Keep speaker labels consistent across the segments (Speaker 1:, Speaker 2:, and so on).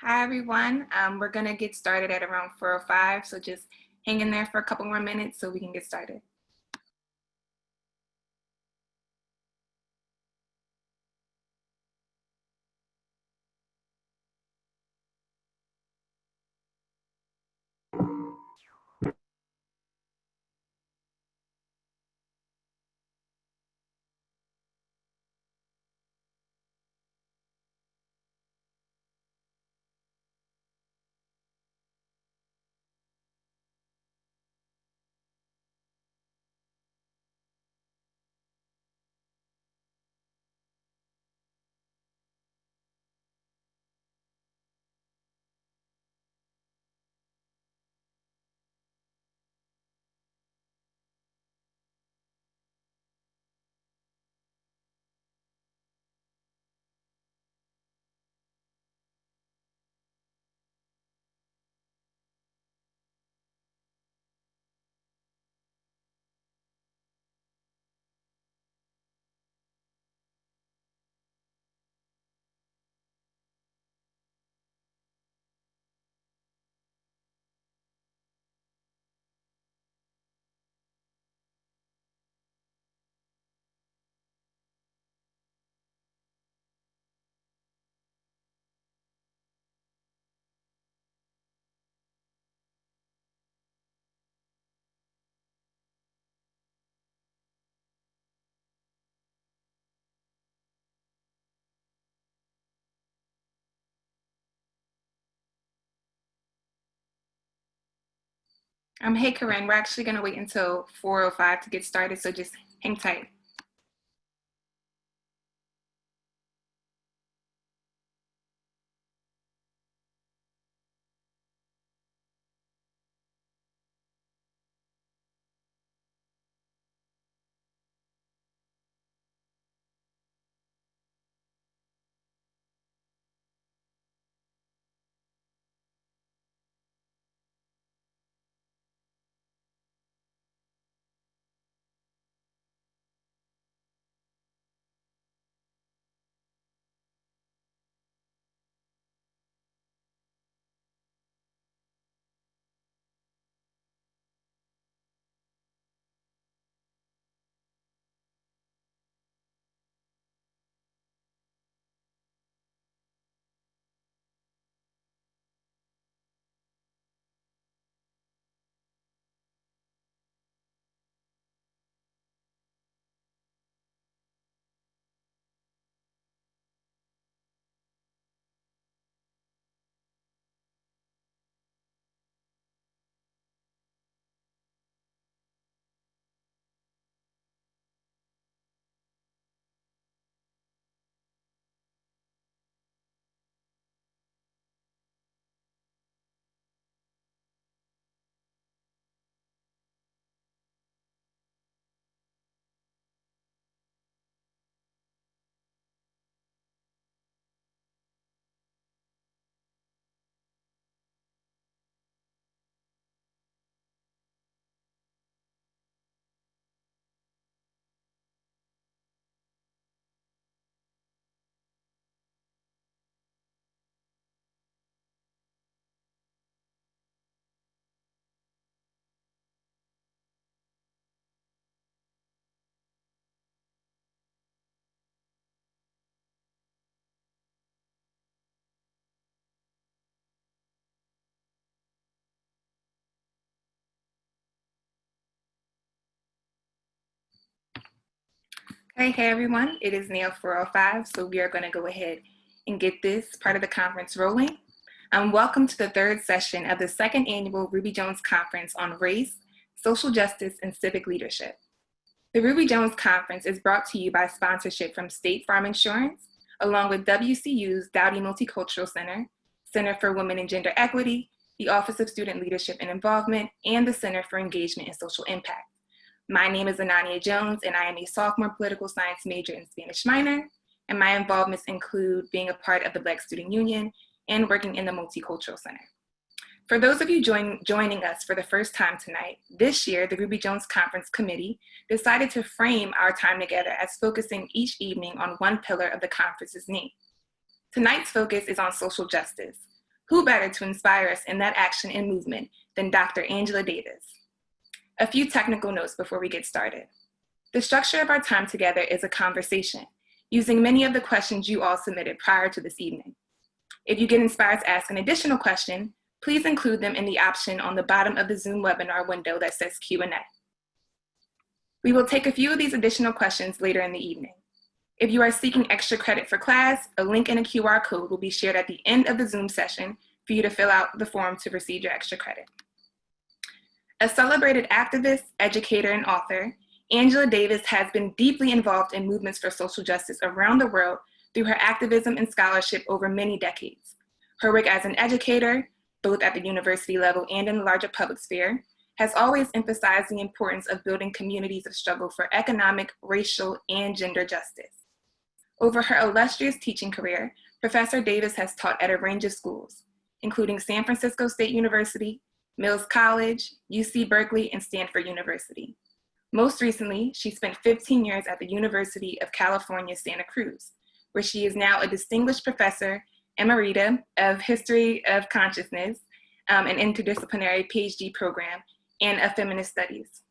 Speaker 1: Hi, everyone. We're going to get started at around 4:05, so just hang in there for a couple more minutes so we can get started. Hey, Corinne, we're actually going to wait until 4:05 to get started, so just hang tight. Hey, everyone. It is now 4:05, so we are going to go ahead and get this part of the conference rolling. Welcome to the third session of the second annual Ruby Jones Conference on Race, Social Justice, and Civic Leadership. The Ruby Jones Conference is brought to you by sponsorship from State Farm Insurance, along with WCU's Dowdy Multicultural Center, Center for Women and Gender Equity, the Office of Student Leadership and Involvement, and the Center for Engagement and Social Impact. My name is Anania Jones, and I am a sophomore political science major and Spanish minor, and my involvements include being a part of the Black Student Union and working in the Multicultural Center. For those of you joining us for the first time tonight, this year, the Ruby Jones Conference Committee decided to frame our time together as focusing each evening on one pillar of the conference's need. Tonight's focus is on social justice, Who better to inspire us in that action and movement than Dr. Angela Davis? A few technical notes before we get started. The structure of our time together is a conversation, using many of the questions you all submitted prior to this evening. If you get inspired to ask an additional question, please include them in the option on the bottom of the Zoom webinar window that says Q&A. We will take a few of these additional questions later in the evening. If you are seeking extra credit for class, a link and a QR code will be shared at the end of the Zoom session for you to fill out the form to receive your extra credit. A celebrated activist, educator, and author, Angela Davis has been deeply involved in movements for social justice around the world through her activism and scholarship over many decades. Her work as an educator, both at the university level and in the larger public sphere, has always emphasized the importance of building communities of struggle for economic, racial, and gender justice. Over her illustrious teaching career, Professor Davis has taught at a range of schools, including San Francisco State University, Mills College, UC Berkeley, and Stanford University. Most recently, she spent 15 years at the University of California, Santa Cruz, where she is now a distinguished professor emerita of History of Consciousness, an interdisciplinary PhD program, and of Feminist Studies.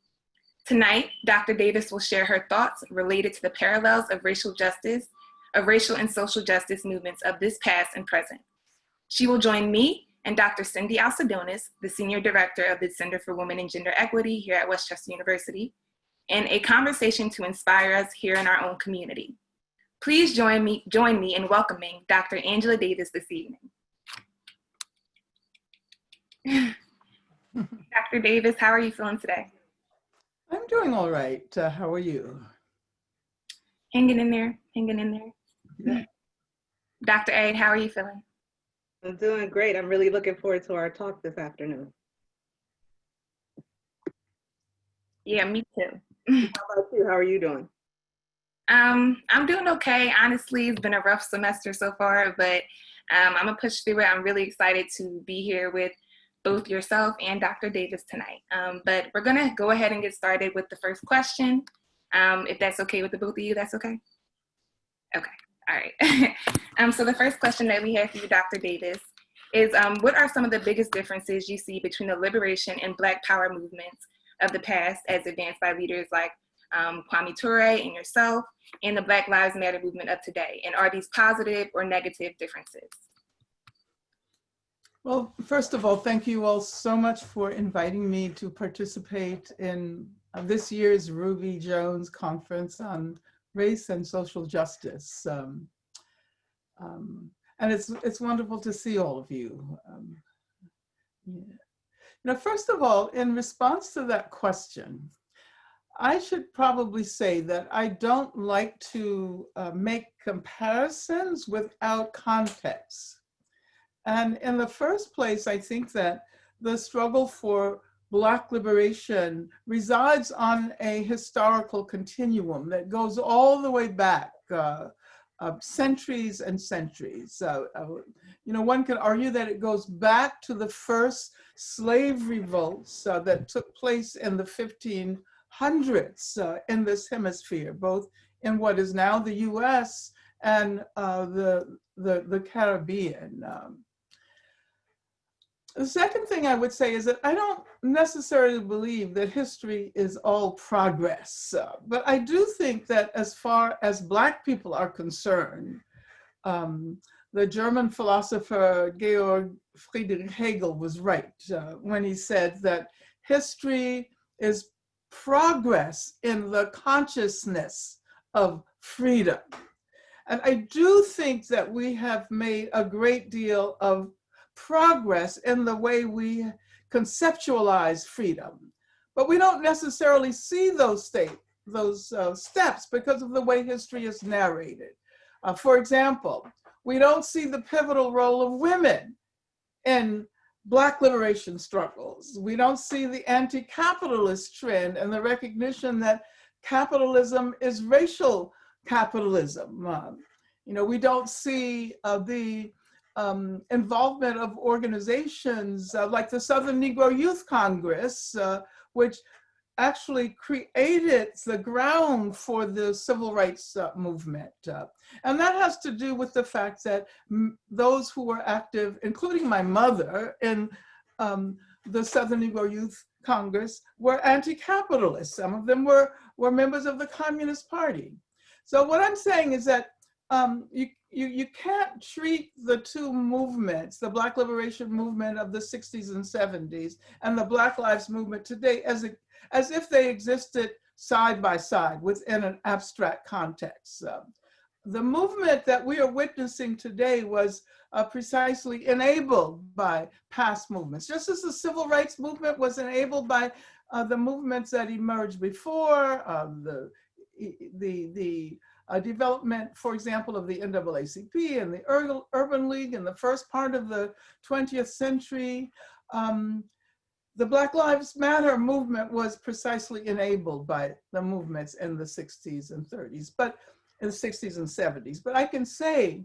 Speaker 1: Tonight, Dr. Davis will share her thoughts related to the parallels of racial and social justice movements of this past and present. She will join me and Dr. Cindy Alcidonis, the Senior Director of the Center for Women and Gender Equity here at Westchester University, in a conversation to inspire us here in our own community. Please join me in welcoming Dr. Angela Davis this evening. Dr. Davis, how are you feeling today?
Speaker 2: I'm doing all right. How are you?
Speaker 1: Hanging in there, hanging in there.
Speaker 2: Yeah.
Speaker 1: Dr. A, how are you feeling?
Speaker 3: I'm doing great. I'm really looking forward to our talk this afternoon.
Speaker 1: Yeah, me too.
Speaker 3: How about you? How are you doing?
Speaker 1: I'm doing okay. Honestly, it's been a rough semester so far, but I'm gonna push through it. I'm really excited to be here with both yourself and Dr. Davis tonight. But we're gonna go ahead and get started with the first question. If that's okay with the both of you, that's okay? Okay, all right. So the first question that we have for you, Dr. Davis, is what are some of the biggest differences you see between the liberation and Black Power movements of the past as advanced by leaders like Kwame Ture and yourself, and the Black Lives Matter movement of today? And are these positive or negative differences?
Speaker 2: Well, first of all, thank you all so much for inviting me to participate in this year's Ruby Jones Conference on Race and Social Justice. And it's wonderful to see all of you. Yeah. Now, first of all, in response to that question, I should probably say that I don't like to make comparisons without context. And in the first place, I think that the struggle for Black liberation resides on a historical continuum that goes all the way back centuries and centuries. You know, one can argue that it goes back to the first slave revolts that took place in the 1500s in this hemisphere, both in what is now the US and the Caribbean. The second thing I would say is that I don't necessarily believe that history is all progress, but I do think that as far as Black people are concerned, the German philosopher Georg Friedrich Hegel was right when he said that history is progress in the consciousness of freedom. And I do think that we have made a great deal of progress in the way we conceptualize freedom, but we don't necessarily see those steps because of the way history is narrated. For example, we don't see the pivotal role of women in Black liberation struggles. We don't see the anti-capitalist trend and the recognition that capitalism is racial capitalism. You know, we don't see the involvement of organizations like the Southern Negro Youth Congress, which actually created the ground for the civil rights movement. And that has to do with the fact that those who were active, including my mother, in the Southern Negro Youth Congress were anti-capitalist. Some of them were members of the Communist Party. So what I'm saying is that you can't treat the two movements, the Black Liberation Movement of the 60s and 70s and the Black Lives Movement today, as if they existed side by side within an abstract context. The movement that we are witnessing today was precisely enabled by past movements, just as the civil rights movement was enabled by the movements that emerged before, the development, for example, of the NAACP and the Urban League in the first part of the 20th century. The Black Lives Matter movement was precisely enabled by the movements in the 60s and 30s, but in the 60s and 70s. But I can say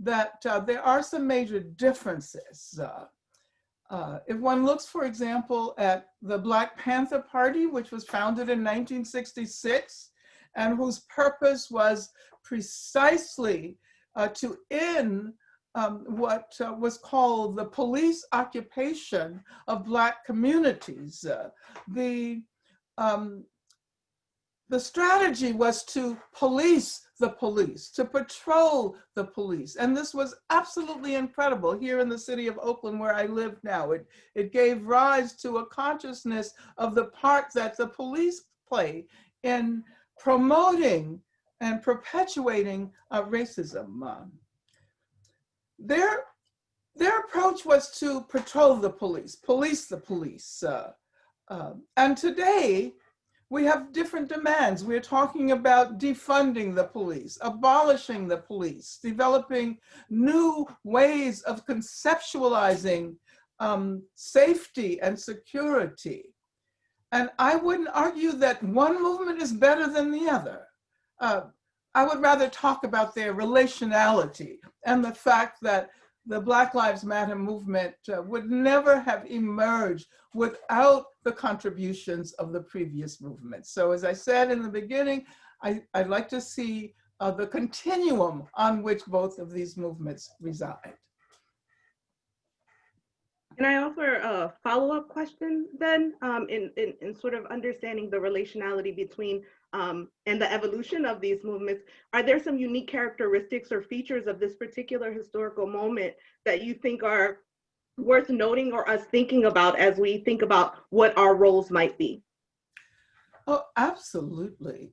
Speaker 2: that there are some major differences. If one looks, for example, at the Black Panther Party, which was founded in 1966, and whose purpose was precisely to end what was called the police occupation of Black communities. The strategy was to police the police, to patrol the police. And this was absolutely incredible here in the city of Oakland, where I live now. It gave rise to a consciousness of the part that the police play in promoting and perpetuating racism. Their approach was to patrol the police the police. And today, we have different demands. We're talking about defunding the police, abolishing the police, developing new ways of conceptualizing safety and security. And I wouldn't argue that one movement is better than the other. I would rather talk about their relationality and the fact that the Black Lives Matter movement would never have emerged without the contributions of the previous movements. So as I said in the beginning, I'd like to see the continuum on which both of these movements reside.
Speaker 3: Can I offer a follow-up question then, in sort of understanding the relationality between and the evolution of these movements? Are there some unique characteristics or features of this particular historical moment that you think are worth noting or us thinking about as we think about what our roles might be?
Speaker 2: Oh, absolutely.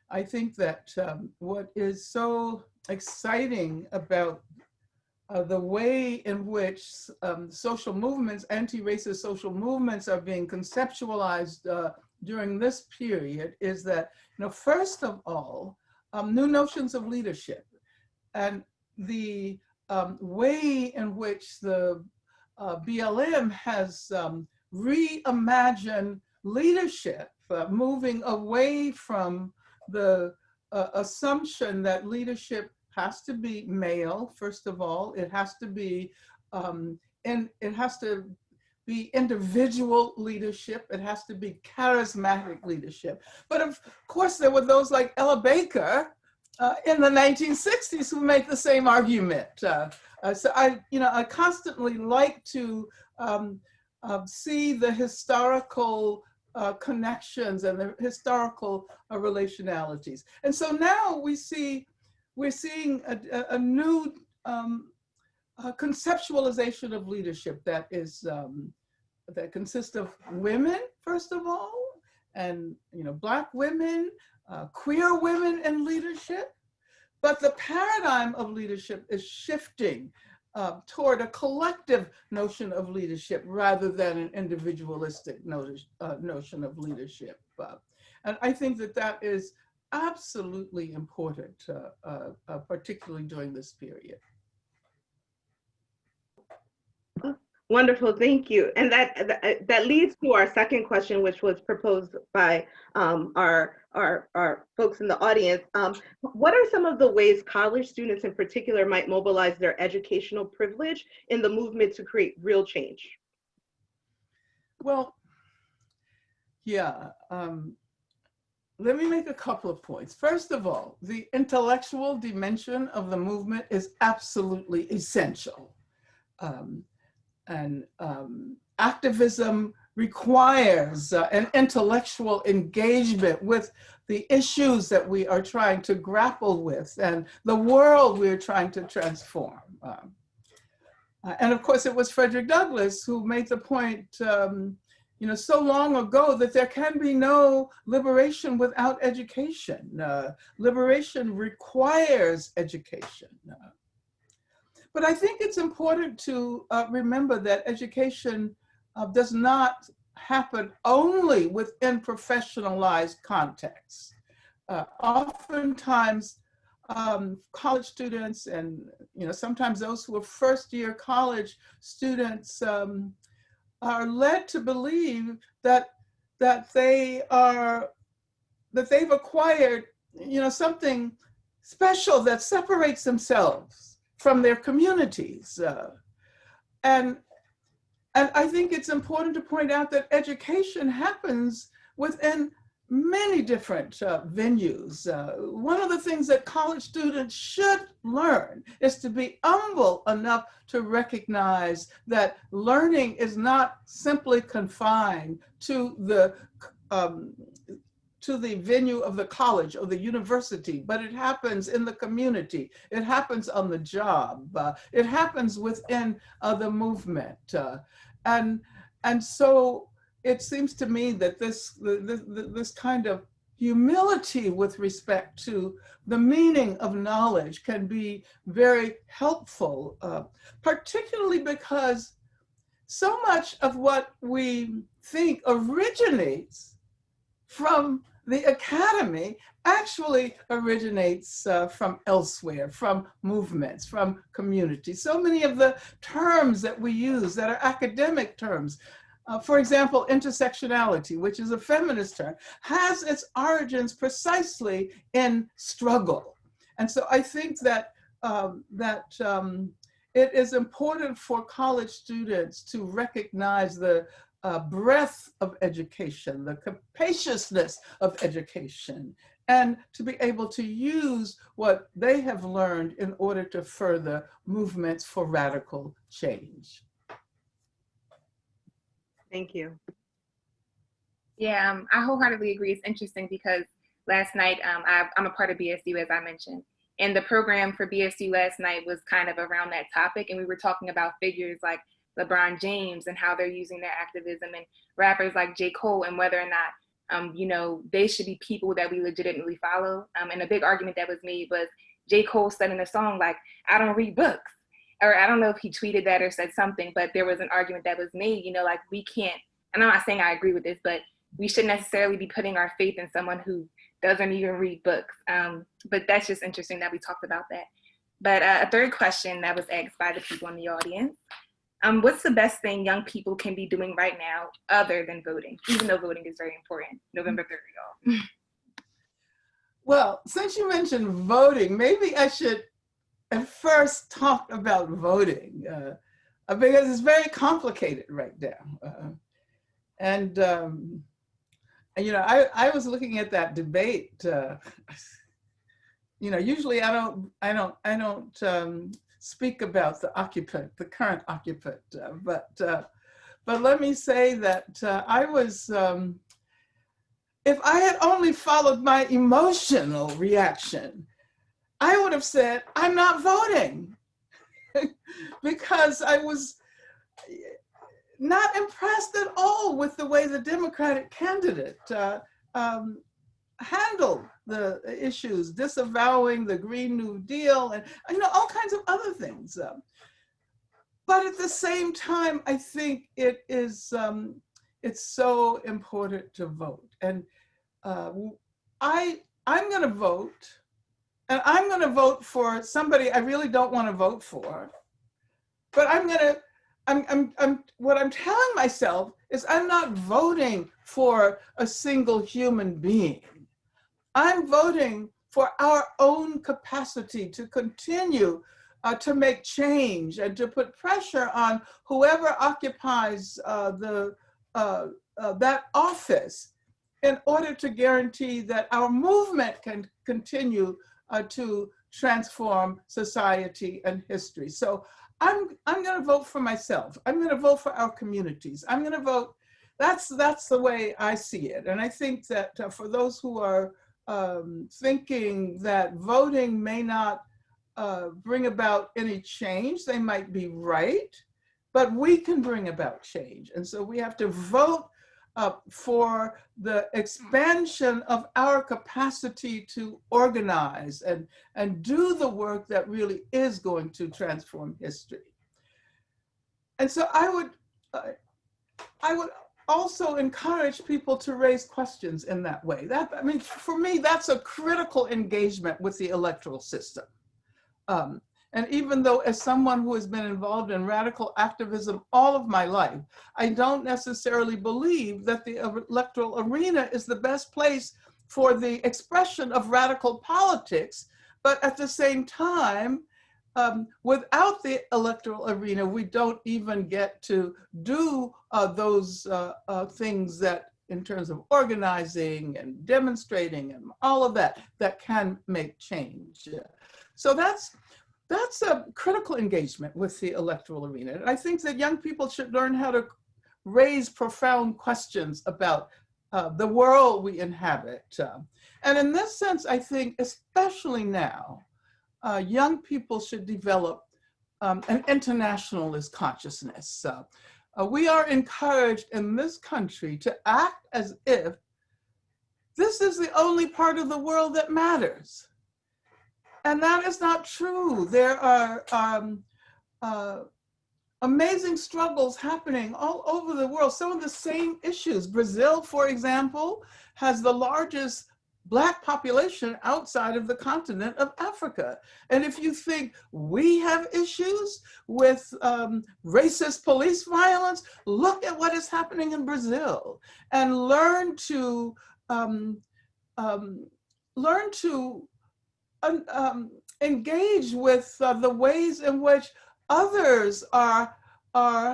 Speaker 2: I think that what is so exciting about the way in which social movements, anti-racist social movements are being conceptualized during this period is that, first of all, new notions of leadership and the way in which the BLM has reimagined leadership, moving away from the assumption that leadership has to be male, first of all. It has to be, individual leadership. It has to be charismatic leadership. But of course, there were those like Ella Baker in the 1960s who make the same argument. So I constantly like to see the historical connections and the historical relationalities. And so now we're seeing a new conceptualization of leadership that is that consists of women, first of all, and Black women, queer women in leadership. But the paradigm of leadership is shifting toward a collective notion of leadership rather than an individualistic notion of leadership. And I think that is absolutely important, particularly during this period.
Speaker 3: Wonderful, thank you. And that leads to our second question, which was proposed by our folks in the audience. What are some of the ways college students in particular might mobilize their educational privilege in the movement to create real change?
Speaker 2: Well, Yeah. Let me make a couple of points. First of all, the intellectual dimension of the movement is absolutely essential. Um, and activism requires an intellectual engagement with the issues that we are trying to grapple with and the world we're trying to transform. And of course, it was Frederick Douglass who made the point, so long ago, that there can be no liberation without education. Liberation requires education. But I think it's important to remember that education does not happen only within professionalized contexts. Oftentimes, college students and sometimes those who are first-year college students are led to believe that they've acquired something special that separates themselves from their communities. And I think it's important to point out that education happens within many different venues. One of the things that college students should learn is to be humble enough to recognize that learning is not simply confined to the venue of the college or the university, but it happens in the community. It happens on the job. It happens within the movement. And so it seems to me that this kind of humility with respect to the meaning of knowledge can be very helpful, particularly because so much of what we think originates from the academy actually originates from elsewhere, from movements, from communities. So many of the terms that we use that are academic terms, for example, intersectionality, which is a feminist term, has its origins precisely in struggle. And so I think that it is important for college students to recognize the breadth of education, the capaciousness of education, and to be able to use what they have learned in order to further movements for radical change.
Speaker 3: Thank you.
Speaker 1: Yeah, I wholeheartedly agree. It's interesting because last night, I'm a part of BSU, as I mentioned, and the program for BSU last night was kind of around that topic, and we were talking about figures like LeBron James and how they're using their activism, and rappers like J. Cole, and whether or not, they should be people that we legitimately follow. And a big argument that was made was J. Cole said in a song, like, I don't read books. Or I don't know if he tweeted that or said something, but there was an argument that was made, like we can't, and I'm not saying I agree with this, but we shouldn't necessarily be putting our faith in someone who doesn't even read books. But that's just interesting that we talked about that. But a third question that was asked by the people in the audience. What's the best thing young people can be doing right now other than voting, even though voting is very important? November 3rd, y'all.
Speaker 2: Well, since you mentioned voting, maybe I should at first talk about voting because it's very complicated right now. I was looking at that debate. Usually I don't speak about the current occupant, but let me say that I was, if I had only followed my emotional reaction, I would have said, I'm not voting because I was not impressed at all with the way the Democratic candidate handled the issues, disavowing the Green New Deal and all kinds of other things. But at the same time, I think it is it's so important to vote. And I'm going to vote, and I'm going to vote for somebody I really don't want to vote for. But what I'm telling myself is I'm not voting for a single human being. I'm voting for our own capacity to continue to make change and to put pressure on whoever occupies the that office in order to guarantee that our movement can continue to transform society and history. So I'm going to vote for myself. I'm going to vote for our communities. I'm going to vote. That's the way I see it. And I think that for those who are thinking that voting may not bring about any change, they might be right, but we can bring about change. And so we have to vote for the expansion of our capacity to organize and do the work that really is going to transform history. And so I would also encourage people to raise questions in that way. I mean, for me, that's a critical engagement with the electoral system. And even though as someone who has been involved in radical activism all of my life, I don't necessarily believe that the electoral arena is the best place for the expression of radical politics. But at the same time, without the electoral arena, we don't even get to do those things that in terms of organizing and demonstrating and all of that, that can make change. So that's a critical engagement with the electoral arena. I think that young people should learn how to raise profound questions about the world we inhabit. And in this sense, I think, especially now, young people should develop an internationalist consciousness. We are encouraged in this country to act as if this is the only part of the world that matters. And that is not true. There are amazing struggles happening all over the world. Some of the same issues. Brazil, for example, has the largest Black population outside of the continent of Africa. And if you think we have issues with racist police violence, look at what is happening in Brazil and learn to engage with the ways in which others are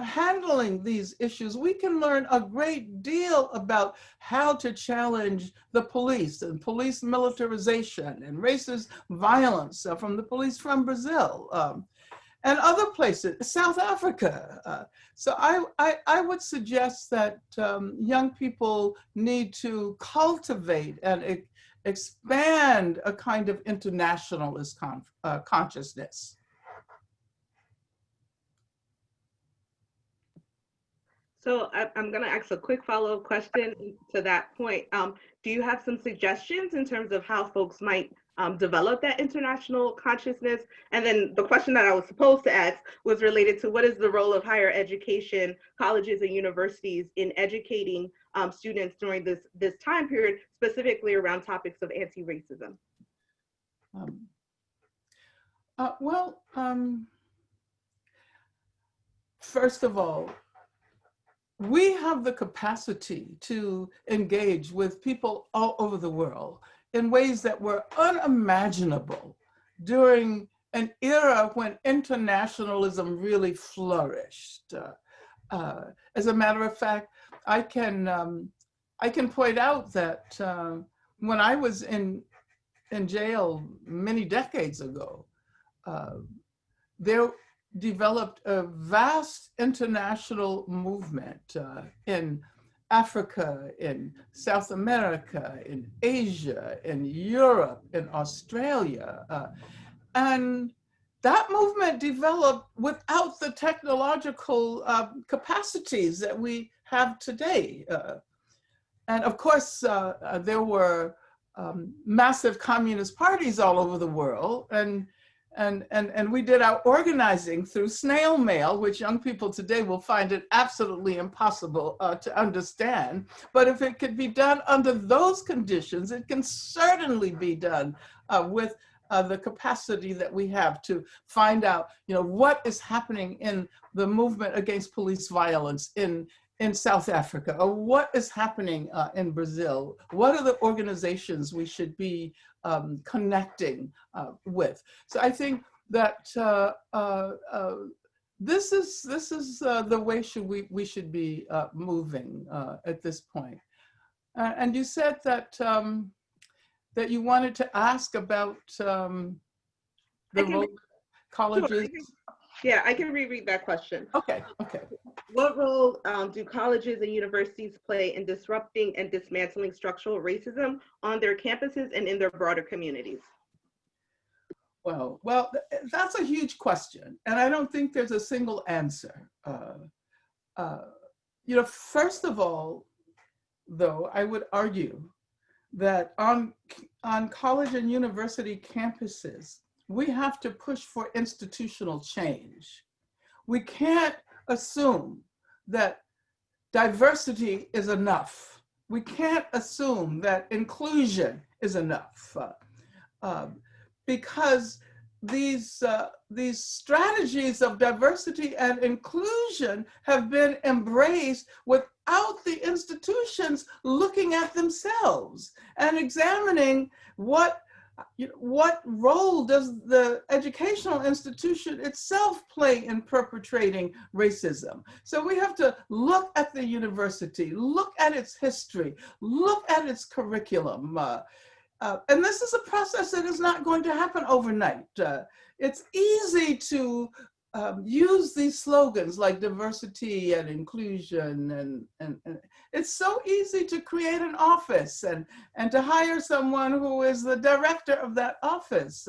Speaker 2: handling these issues. We can learn a great deal about how to challenge the police and police militarization and racist violence from the police from Brazil and other places, South Africa. So I would suggest that young people need to cultivate and expand a kind of internationalist consciousness.
Speaker 3: So I'm going to ask a quick follow-up question to that point. Do you have some suggestions in terms of how folks might develop that international consciousness? And then the question that I was supposed to ask was related to what is the role of higher education, colleges and universities in educating students during this time period, specifically around topics of anti-racism?
Speaker 2: First of all, we have the capacity to engage with people all over the world in ways that were unimaginable during an era when internationalism really flourished. As a matter of fact, I can point out that when I was in jail many decades ago, there developed a vast international movement in Africa, in South America, in Asia, in Europe, in Australia. And that movement developed without the technological capacities that we have today. And of course, there were massive communist parties all over the world, and we did our organizing through snail mail, which young people today will find it absolutely impossible to understand. But if it could be done under those conditions, it can certainly be done with the capacity that we have to find out, what is happening in the movement against police violence in South Africa, or what is happening in Brazil. What are the organizations we should be connecting with? So I think that this is the way we should be moving at this point. And you said that that you wanted to ask about the role of colleges.
Speaker 3: Sure, I can reread that question.
Speaker 2: Okay.
Speaker 3: What role do colleges and universities play in disrupting and dismantling structural racism on their campuses and in their broader communities?
Speaker 2: Well, that's a huge question, and I don't think there's a single answer. First of all, though, I would argue that on college and university campuses, we have to push for institutional change. We can't assume that diversity is enough. We can't assume that inclusion is enough. Because these strategies of diversity and inclusion have been embraced without the institutions looking at themselves and examining what role does the educational institution itself play in perpetrating racism. So we have to look at the university, look at its history, look at its curriculum. And this is a process that is not going to happen overnight. It's easy to use these slogans like diversity and inclusion, and it's so easy to create an office and to hire someone who is the director of that office.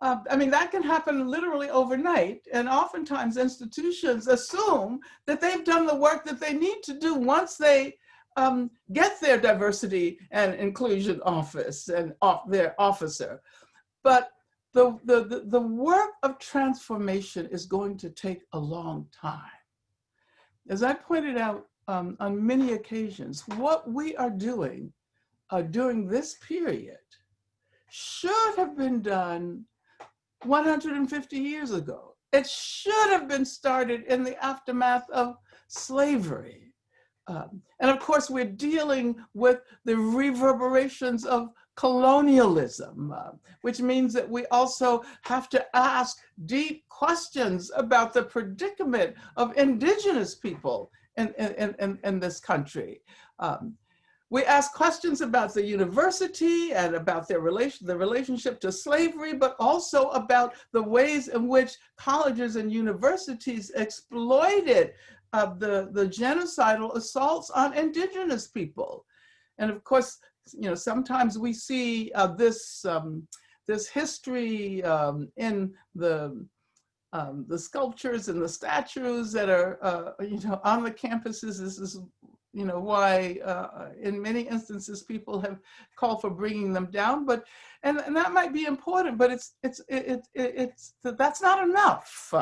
Speaker 2: I mean, that can happen literally overnight, and oftentimes institutions assume that they've done the work that they need to do once they get their diversity and inclusion office and their officer. But the work of transformation is going to take a long time. As I pointed out on many occasions, what we are doing during this period should have been done 150 years ago. It should have been started in the aftermath of slavery. And of course, we're dealing with the reverberations of colonialism, which means that we also have to ask deep questions about the predicament of indigenous people in this country. We ask questions about the university and about the relationship to slavery, but also about the ways in which colleges and universities exploited the genocidal assaults on indigenous people. And of course, sometimes we see this history in the sculptures and the statues that are on the campuses. This is why in many instances people have called for bringing them down. But and that might be important, but that's not enough.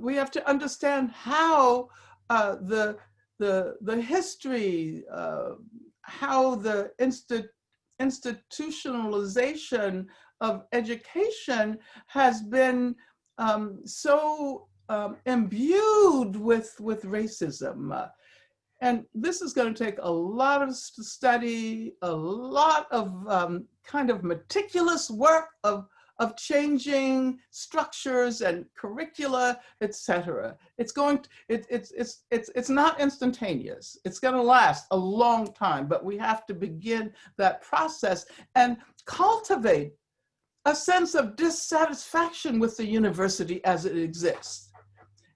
Speaker 2: We have to understand how the history, how the institutionalization of education has been so imbued with racism. And this is going to take a lot of study, a lot of kind of meticulous work of changing structures and curricula, etc. It's not instantaneous. It's going to last a long time, but we have to begin that process and cultivate a sense of dissatisfaction with the university as it exists.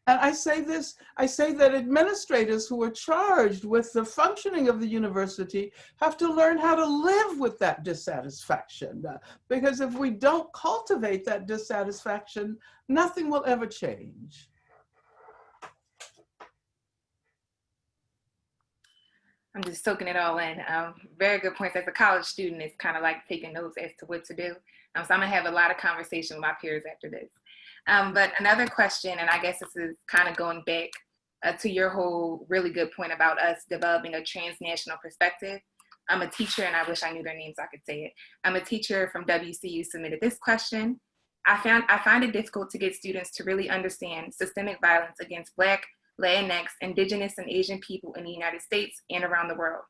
Speaker 2: And I say that administrators who are charged with the functioning of the university have to learn how to live with that dissatisfaction. Because if we don't cultivate that dissatisfaction, nothing will ever change.
Speaker 1: I'm just soaking it all in. Very good points. As a college student, it's kind of like taking notes as to what to do. So I'm gonna have a lot of conversation with my peers after this. But another question, and I guess this is kind of going back to your whole really good point about us developing a transnational perspective. I'm a teacher, and I wish I knew their names so I could say it. I'm a teacher from WCU submitted this question. I find it difficult to get students to really understand systemic violence against Black, Latinx, Indigenous, and Asian people in the United States and around the world.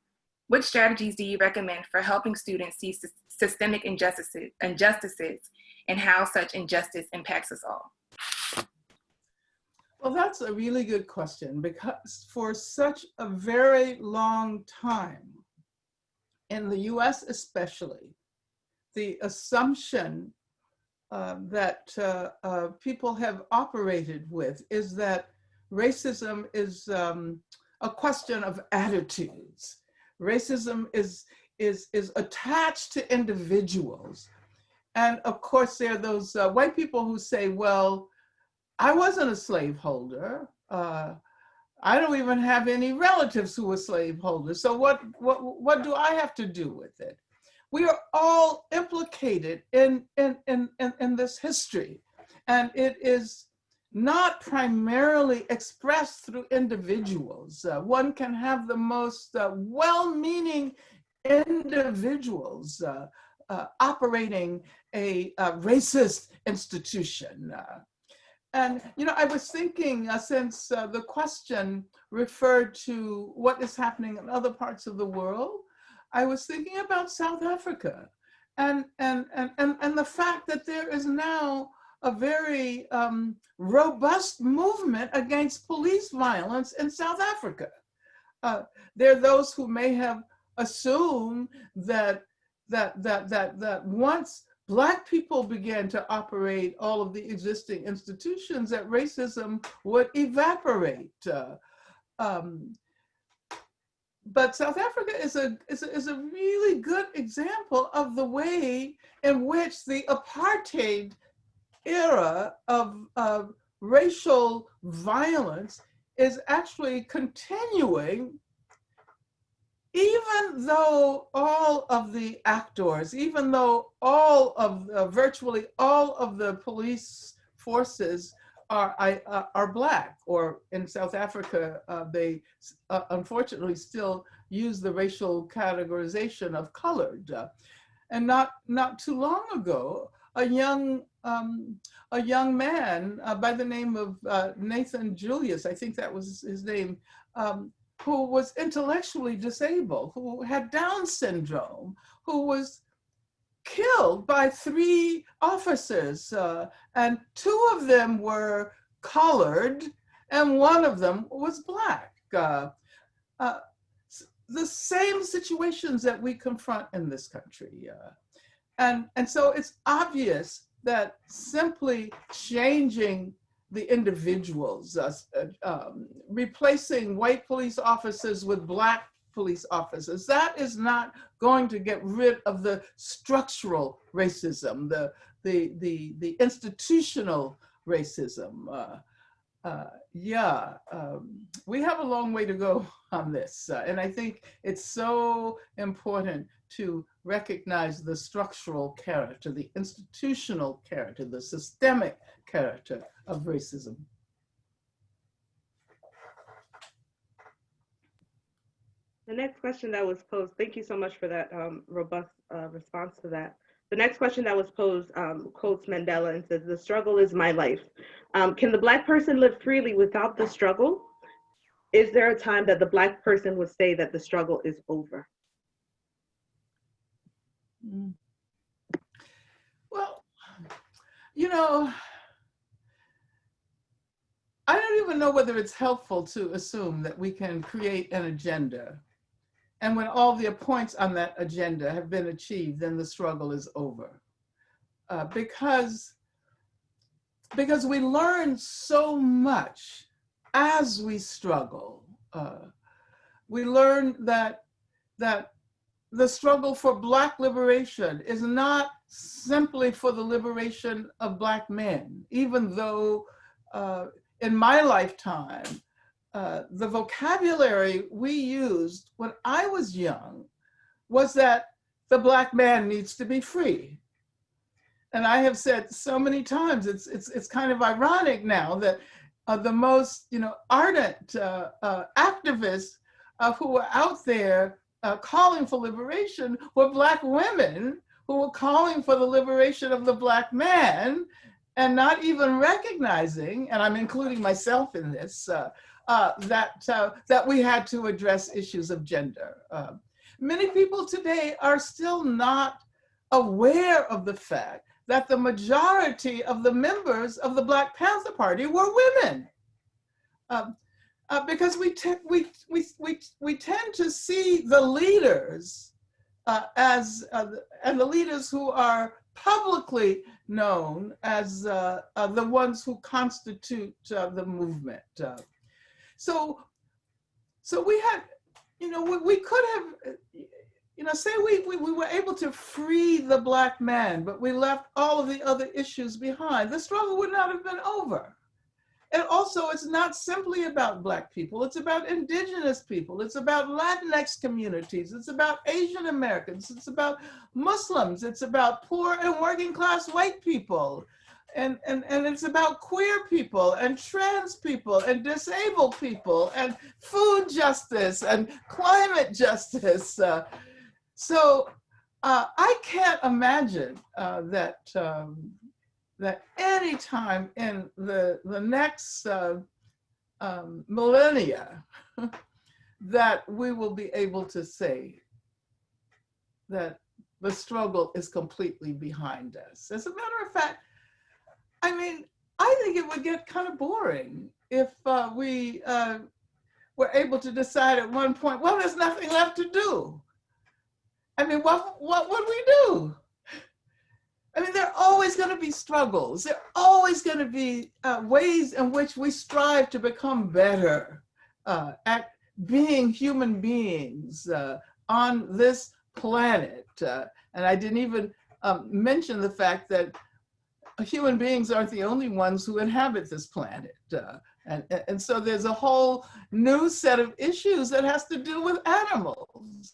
Speaker 1: What strategies do you recommend for helping students see systemic injustices and how such injustice impacts us all?
Speaker 2: Well, that's a really good question, because for such a very long time, in the US especially, the assumption that people have operated with is that racism is a question of attitudes. Racism is attached to individuals. And of course, there are those white people who say, well, I wasn't a slaveholder. I don't even have any relatives who were slaveholders. So what do I have to do with it? We are all implicated in this history. And it is not primarily expressed through individuals. One can have the most well-meaning individuals operating a racist institution. And, you know, I was thinking, since the question referred to what is happening in other parts of the world, I was thinking about South Africa and the fact that there is now a very robust movement against police violence in South Africa. There are those who may have assumed that once Black people began to operate all of the existing institutions, that racism would evaporate. But South Africa is a really good example of the way in which the apartheid era of racial violence is actually continuing, even though all of the actors, even though all of virtually all of the police forces are Black, or in South Africa, they unfortunately still use the racial categorization of colored. And not too long ago, a young man by the name of Nathan Julius, I think that was his name, who was intellectually disabled, who had Down syndrome, who was killed by 3 officers, and 2 of them were colored and 1 of them was Black. The same situations that we confront in this country. And so it's obvious that simply changing the individuals, replacing white police officers with Black police officers, that is not going to get rid of the structural racism, the institutional racism. We have a long way to go on this. And I think it's so important to recognize the structural character, the institutional character, the systemic character of racism.
Speaker 3: The next question that was posed, thank you so much for that robust response to that. The next question that was posed quotes Mandela and says, "The struggle is my life." Can the Black person live freely without the struggle? Is there a time that the Black person would say that the struggle is over?
Speaker 2: Well, you know, I don't even know whether it's helpful to assume that we can create an agenda, and when all the points on that agenda have been achieved, then the struggle is over. Because we learn so much as we struggle. We learn that the struggle for Black liberation is not simply for the liberation of Black men, even though in my lifetime, the vocabulary we used when I was young was that the Black man needs to be free. And I have said so many times, it's kind of ironic now that the most ardent activists who were out there calling for liberation were Black women who were calling for the liberation of the Black man, and not even recognizing, and I'm including myself in this, that we had to address issues of gender. Many people today are still not aware of the fact that the majority of the members of the Black Panther Party were women. Because we tend to see the leaders and the leaders who are publicly known as the ones who constitute the movement. So we had, we could have, say we were able to free the Black man, but we left all of the other issues behind. The struggle would not have been over. And also, it's not simply about Black people. It's about Indigenous people. It's about Latinx communities. It's about Asian Americans. It's about Muslims. It's about poor and working class white people. And it's about queer people and trans people and disabled people and food justice and climate justice. So I can't imagine that any time in the next millennia that we will be able to say that the struggle is completely behind us. As a matter of fact, I mean, I think it would get kind of boring if we were able to decide at one point, well, there's nothing left to do. I mean, what would we do? I mean, there are always going to be struggles. There are always going to be ways in which we strive to become better at being human beings on this planet. And I didn't even mention the fact that human beings aren't the only ones who inhabit this planet. And so there's a whole new set of issues that has to do with animals.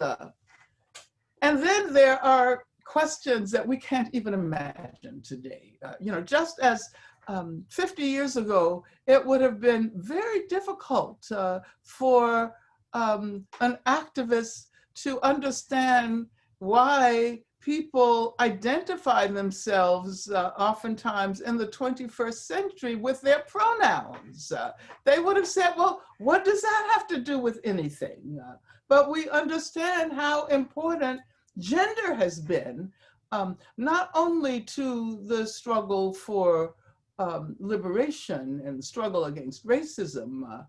Speaker 2: And then there are questions that we can't even imagine today. Just as 50 years ago, it would have been very difficult for an activist to understand why people identify themselves oftentimes in the 21st century with their pronouns. They would have said, well, what does that have to do with anything? But we understand how important gender has been, not only to the struggle for liberation and the struggle against racism,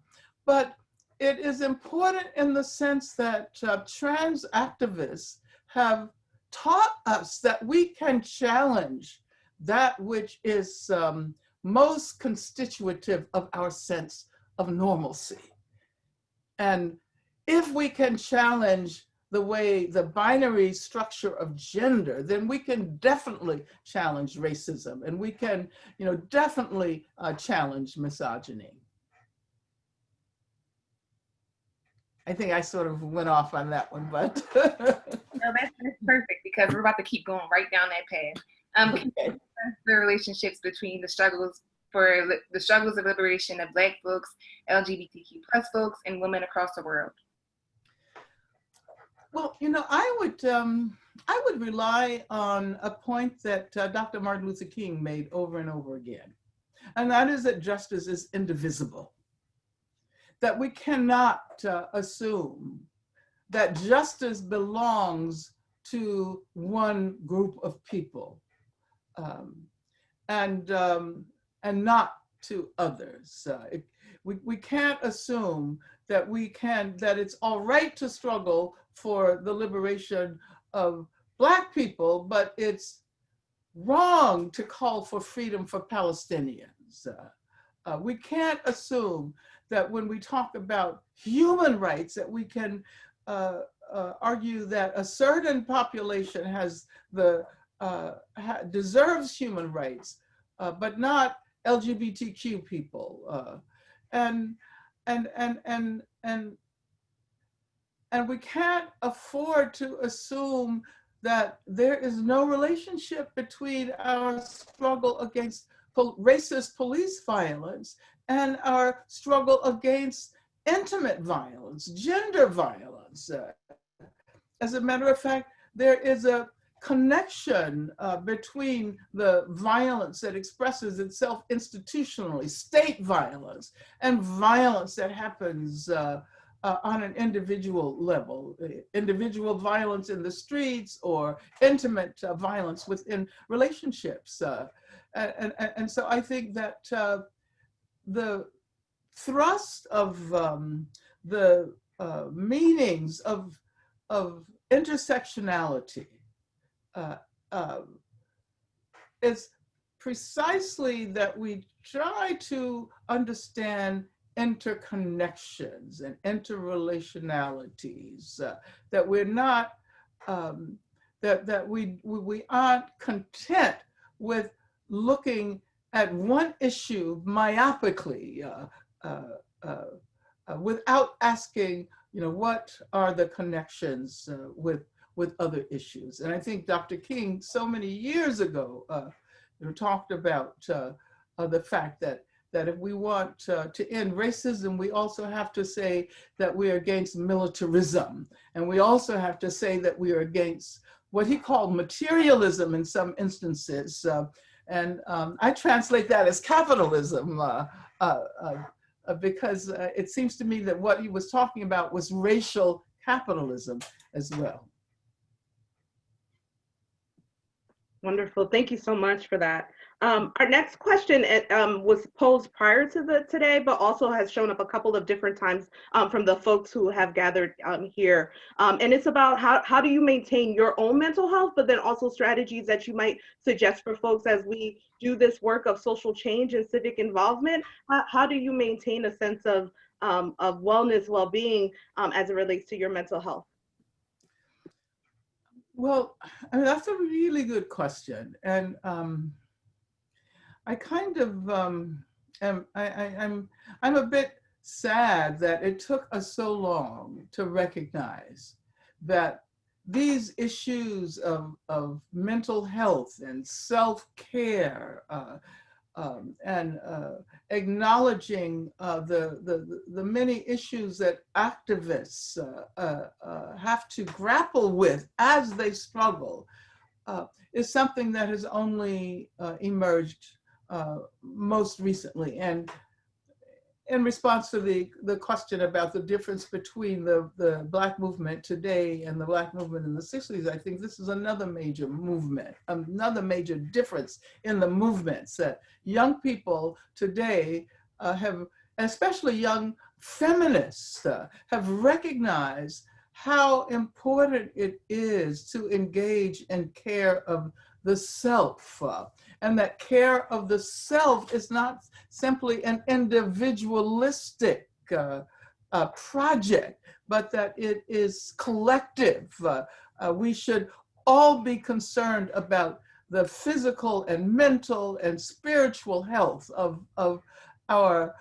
Speaker 2: but it is important in the sense that trans activists have taught us that we can challenge that which is most constitutive of our sense of normalcy. And if we can challenge the way the binary structure of gender, then we can definitely challenge racism, and we can, definitely challenge misogyny. I think I sort of went off on that one, but.
Speaker 1: No, that's perfect, because we're about to keep going right down that path.
Speaker 2: Okay.
Speaker 1: The relationships between the struggles of liberation of Black folks, LGBTQ plus folks, and women across the world.
Speaker 2: Well, I would rely on a point that Dr. Martin Luther King made over and over again, and that is that justice is indivisible. That we cannot assume that justice belongs to one group of people and not to others. We can't assume that it's all right to struggle for the liberation of Black people, but it's wrong to call for freedom for Palestinians. We can't assume that when we talk about human rights, that we can argue that a certain population deserves human rights, but not LGBTQ people. And we can't afford to assume that there is no relationship between our struggle against racist police violence and our struggle against intimate violence, gender violence. As a matter of fact, there is a connection between the violence that expresses itself institutionally, state violence, and violence that happens on an individual level, individual violence in the streets or intimate violence within relationships. And so I think that the thrust of the meanings of intersectionality uh, uh, is precisely that we try to understand interconnections and interrelationalities, that we're not, that we aren't content with looking at one issue myopically, without asking, what are the connections with other issues. And I think Dr. King, so many years ago, talked about the fact that if we want to end racism, we also have to say that we're against militarism. And we also have to say that we are against what he called materialism in some instances. I translate that as capitalism, because it seems to me that what he was talking about was racial capitalism as well.
Speaker 3: Wonderful. Thank you so much for that. Our next question was posed prior to today, but also has shown up a couple of different times from the folks who have gathered here. And it's about how do you maintain your own mental health, but then also strategies that you might suggest for folks as we do this work of social change and civic involvement. How do you maintain a sense of wellness, well-being as it relates to your mental health?
Speaker 2: Well, I mean, that's a really good question. And I kind of I'm a bit sad that it took us so long to recognize that these issues of mental health and self-care and acknowledging the many issues that activists have to grapple with as they struggle is something that has only emerged most recently. And in response to the question about the difference between the Black movement today and the Black movement in the 60s, I think this is another major movement, another major difference in the movements that young people today have, especially young feminists, have recognized how important it is to engage in care of the self. And that care of the self is not simply an individualistic project, but that it is collective. We should all be concerned about the physical and mental and spiritual health of our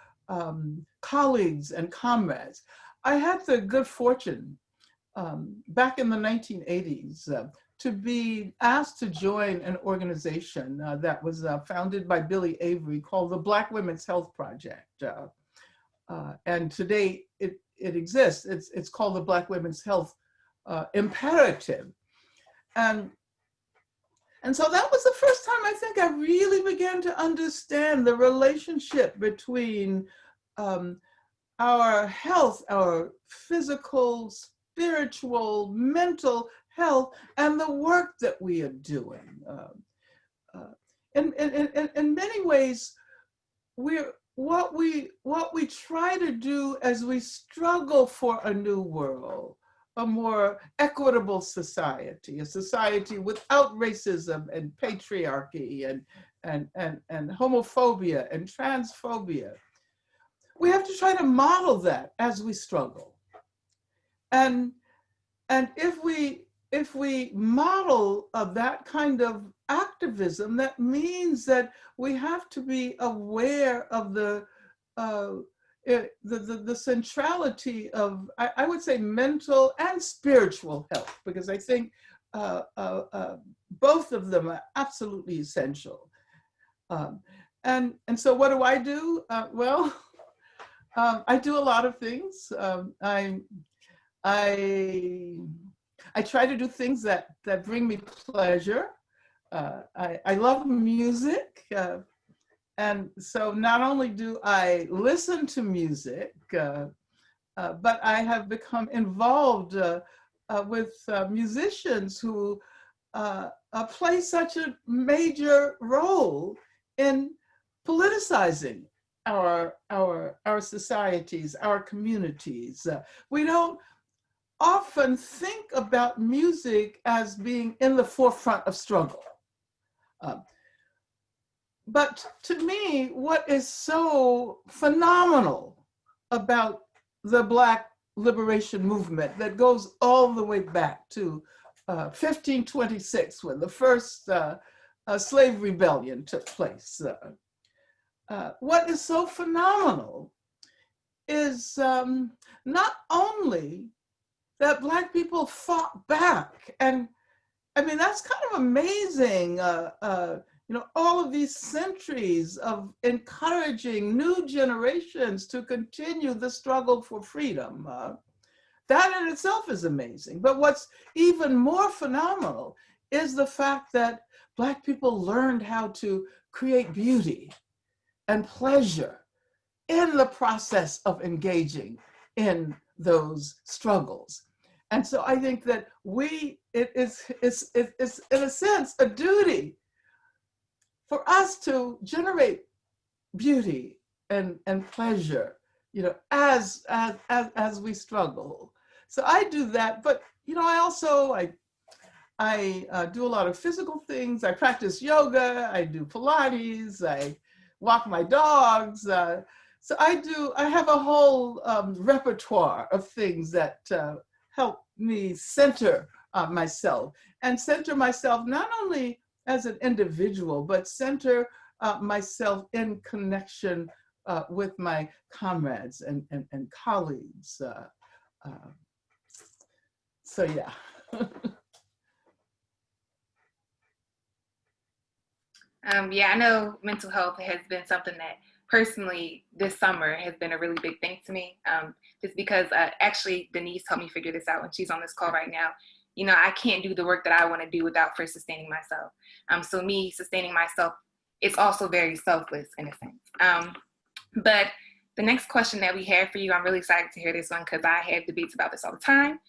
Speaker 2: colleagues and comrades. I had the good fortune back in the 1980s to be asked to join an organization that was founded by Billy Avery called the Black Women's Health Project. And today it exists. It's called the Black Women's Health Imperative. And so that was the first time I think I really began to understand the relationship between our health, our physical, spiritual, mental health, and the work that we are doing. In many ways, what we try to do as we struggle for a new world, a more equitable society, a society without racism and patriarchy and homophobia and transphobia. We have to try to model that as we struggle. And if we model that kind of activism, that means that we have to be aware of the centrality of, I would say, mental and spiritual health, because I think both of them are absolutely essential. And so what do? Well, I do a lot of things. I try to do things that bring me pleasure. I love music. And so not only do I listen to music, but I have become involved with musicians who play such a major role in politicizing our societies, our communities. We don't often think about music as being in the forefront of struggle. But to me, what is so phenomenal about the Black liberation movement that goes all the way back to 1526, when the first slave rebellion took place. What is so phenomenal is not only that Black people fought back, and I mean, that's kind of amazing. All of these centuries of encouraging new generations to continue the struggle for freedom. That in itself is amazing. But what's even more phenomenal is the fact that Black people learned how to create beauty and pleasure in the process of engaging in those struggles. And so I think that it's in a sense a duty for us to generate beauty and pleasure, as we struggle. So I do that, but I also do a lot of physical things. I practice yoga. I do Pilates. I walk my dogs. So I have a whole repertoire of things that help me center myself, and center myself not only as an individual, but center myself in connection with my comrades and colleagues. So yeah.
Speaker 1: Yeah, I know mental health has been something that personally this summer has been a really big thing to me. Just because actually Denise helped me figure this out when she's on this call right now. I can't do the work that I want to do without first sustaining myself. So me sustaining myself, it's also very selfless in a sense. But the next question that we have for you, I'm really excited to hear this one because I have debates about this all the time.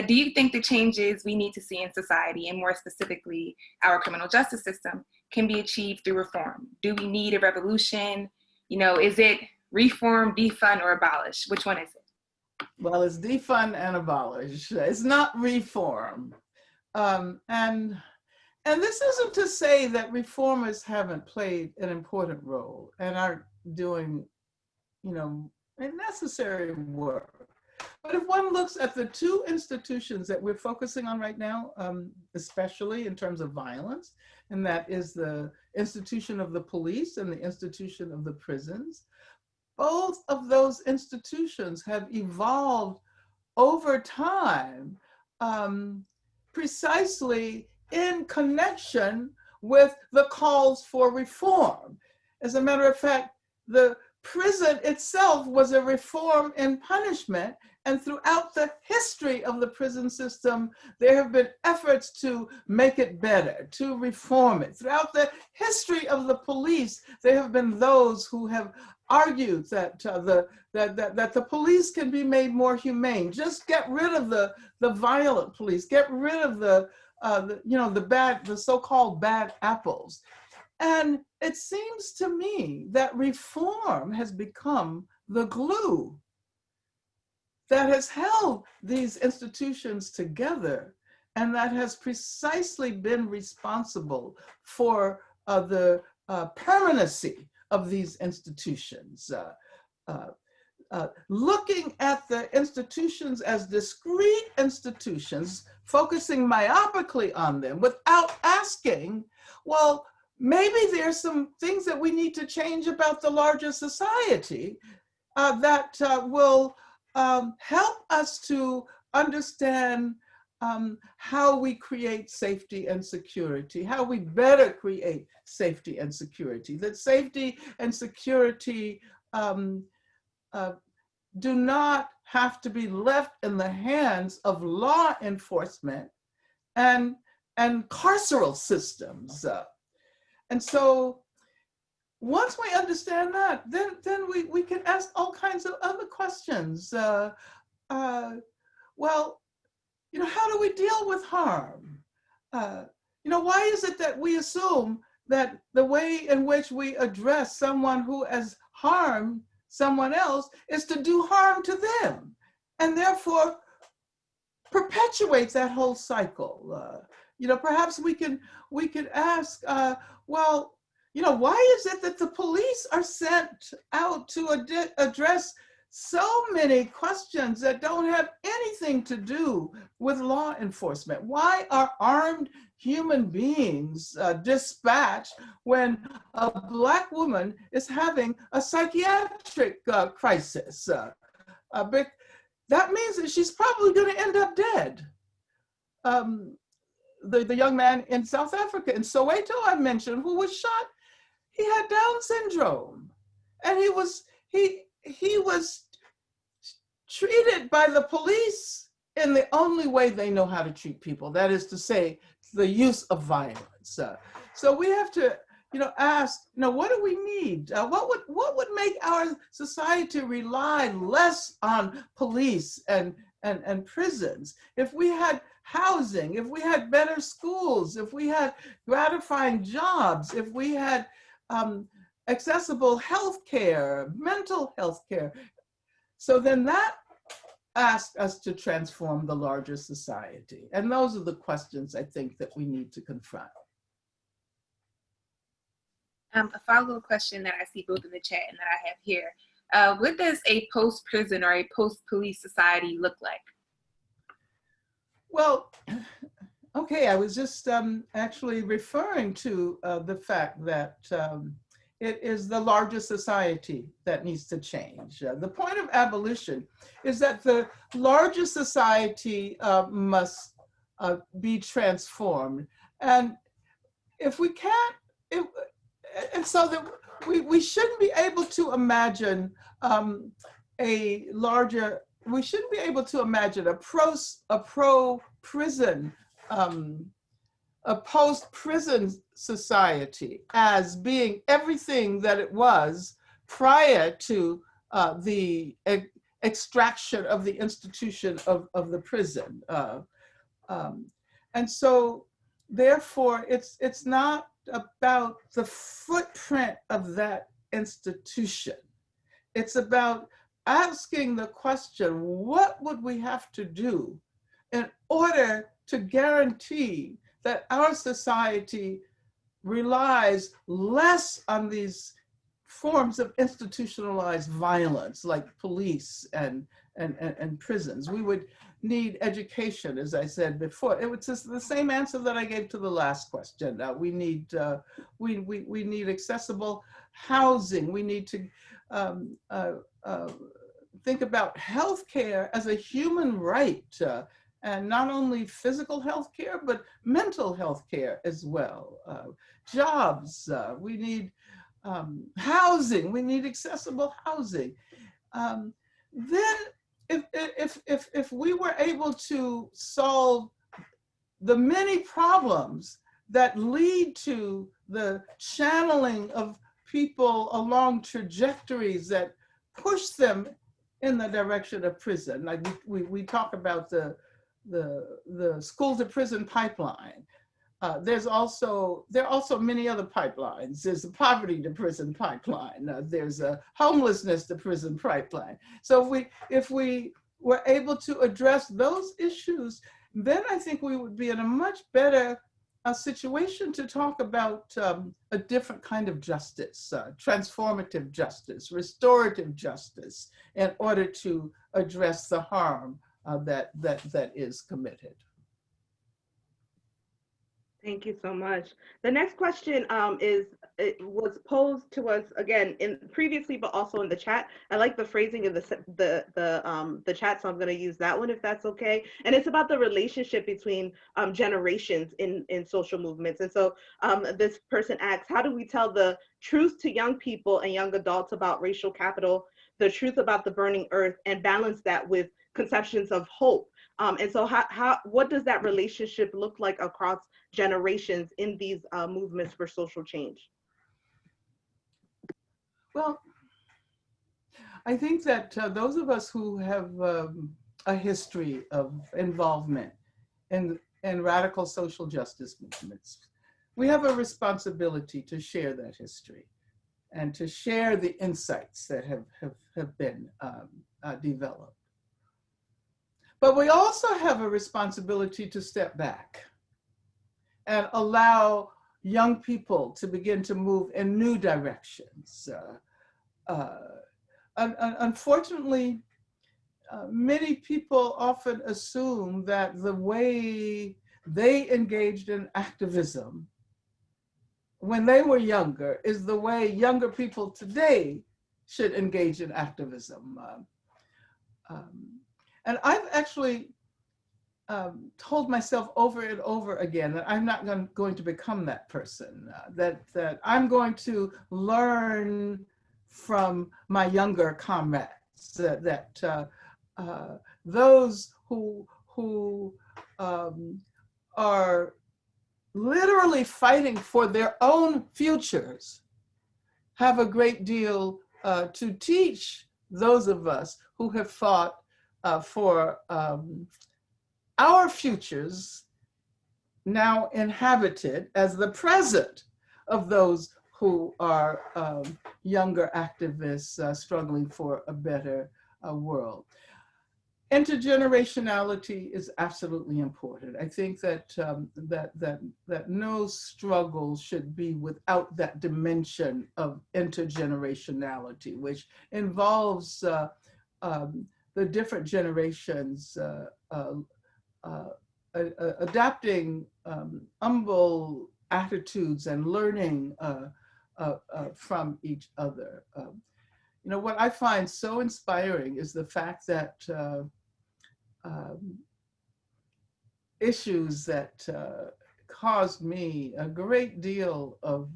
Speaker 1: Do you think the changes we need to see in society, and more specifically our criminal justice system, can be achieved through reform? Do we need a revolution? Is it reform, defund, or abolish? Which one is it?
Speaker 2: Well, it's defund and abolish. It's not reform. And this isn't to say that reformers haven't played an important role and aren't doing, necessary work. But if one looks at the two institutions that we're focusing on right now, especially in terms of violence, and that is the institution of the police and the institution of the prisons, both of those institutions have evolved over time, precisely in connection with the calls for reform. As a matter of fact, the prison itself was a reform in punishment, and throughout the history of the prison system, there have been efforts to make it better, to reform it. Throughout the history of the police, there have been those who have argued that the police can be made more humane. Just get rid of the violent police, get rid of the so-called bad apples. And it seems to me that reform has become the glue that has held these institutions together, and that has precisely been responsible for the permanency of these institutions. Looking at the institutions as discrete institutions, focusing myopically on them without asking, well, maybe there's some things that we need to change about the larger society that will help us to understand how we create safety and security, how we better create safety and security. That safety and security do not have to be left in the hands of law enforcement and carceral systems. And so once we understand that, then we can ask all kinds of other questions. Well, how do we deal with harm? Why is it that we assume that the way in which we address someone who has harm someone else is to do harm to them, and therefore perpetuates that whole cycle. Perhaps we can ask, well, why is it that the police are sent out to address so many questions that don't have anything to do with law enforcement? Why are armed human beings dispatched when a Black woman is having a psychiatric crisis? But that means that she's probably going to end up dead. The young man in South Africa, in Soweto, I mentioned, who was shot, he had Down syndrome, and he was treated by the police in the only way they know how to treat people, that is to say, the use of violence. So we have to, ask, what do we need? What would make our society rely less on police and prisons? If we had housing, if we had better schools, if we had gratifying jobs, if we had accessible health care, mental health care. So then that asked us to transform the larger society. And those are the questions I think that we need to confront.
Speaker 1: A follow-up question that I see both in the chat and that I have here. What does a post-prison or a post-police society look like?
Speaker 2: Well, okay, I was just actually referring to the fact that it is the larger society that needs to change. The point of abolition is that the larger society must be transformed. And if we can't, and so that we shouldn't be able to imagine a larger, we shouldn't be able to imagine a pro-prison, a post-prison society as being everything that it was prior to the extraction of the institution of the prison. And so therefore it's not about the footprint of that institution. It's about asking the question, what would we have to do in order to guarantee that our society relies less on these forms of institutionalized violence like police and prisons? We would need education, as I said before. It was just the same answer that I gave to the last question. We need accessible housing. We need to think about healthcare as a human right, and not only physical healthcare, but mental healthcare as well. Jobs, we need housing, we need accessible housing. Then if we were able to solve the many problems that lead to the channeling of people along trajectories that push them in the direction of prison, like we talk about the school to prison pipeline. There are also many other pipelines. There's a poverty to prison pipeline. There's a homelessness to prison pipeline. So if we were able to address those issues, then I think we would be in a much better situation to talk about a different kind of justice, transformative justice, restorative justice, in order to address the harm that is committed.
Speaker 3: Thank you so much. The next question was posed to us again previously, but also in the chat. I like the phrasing of the chat, so I'm going to use that one if that's okay. And it's about the relationship between generations in social movements. And so this person asks, how do we tell the truth to young people and young adults about racial capital, the truth about the burning earth, and balance that with conceptions of hope? And so what does that relationship look like across generations in these movements for social change?
Speaker 2: Well, I think that those of us who have a history of involvement in radical social justice movements, we have a responsibility to share that history and to share the insights that have been developed. But we also have a responsibility to step back and allow young people to begin to move in new directions. Unfortunately, many people often assume that the way they engaged in activism when they were younger is the way younger people today should engage in activism. And I've actually told myself over and over again that I'm not going to become that person, that I'm going to learn from my younger comrades, that those who are literally fighting for their own futures have a great deal to teach those of us who have fought for our futures, now inhabited as the present of those who are younger activists struggling for a better world. Intergenerationality is absolutely important. I think that that no struggle should be without that dimension of intergenerationality, which involves the different generations adapting humble attitudes and learning from each other. You know, what I find so inspiring is the fact that issues that caused me a great deal of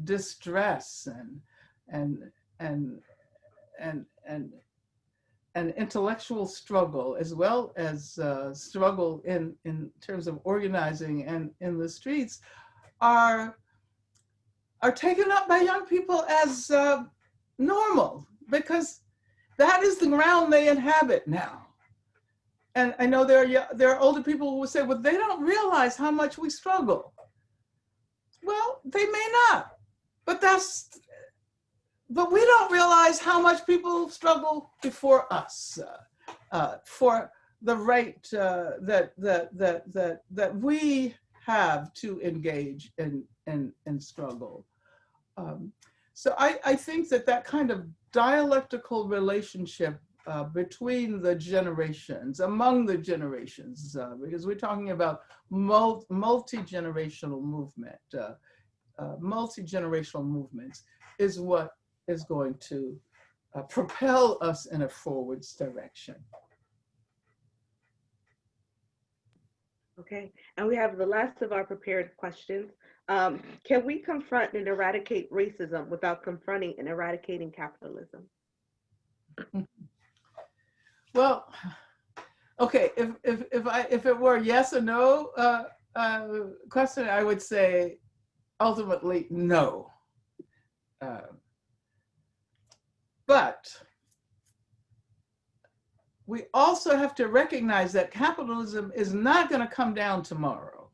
Speaker 2: distress and intellectual struggle, as well as struggle in terms of organizing and in the streets, are taken up by young people as normal, because that is the ground they inhabit now. And I know there are older people who will say, well, they don't realize how much we struggle. Well, they may not, but we don't realize how much people struggle before us for the right that we have to engage in struggle. So I think that kind of dialectical relationship between the generations, among the generations, because we're talking about multi-generational movement, multi-generational movements is what is going to propel us in a forwards direction.
Speaker 3: Okay, and we have the last of our prepared questions. Can we confront and eradicate racism without confronting and eradicating capitalism?
Speaker 2: Well, okay, if it were yes or no question, I would say ultimately no. But we also have to recognize that capitalism is not going to come down tomorrow.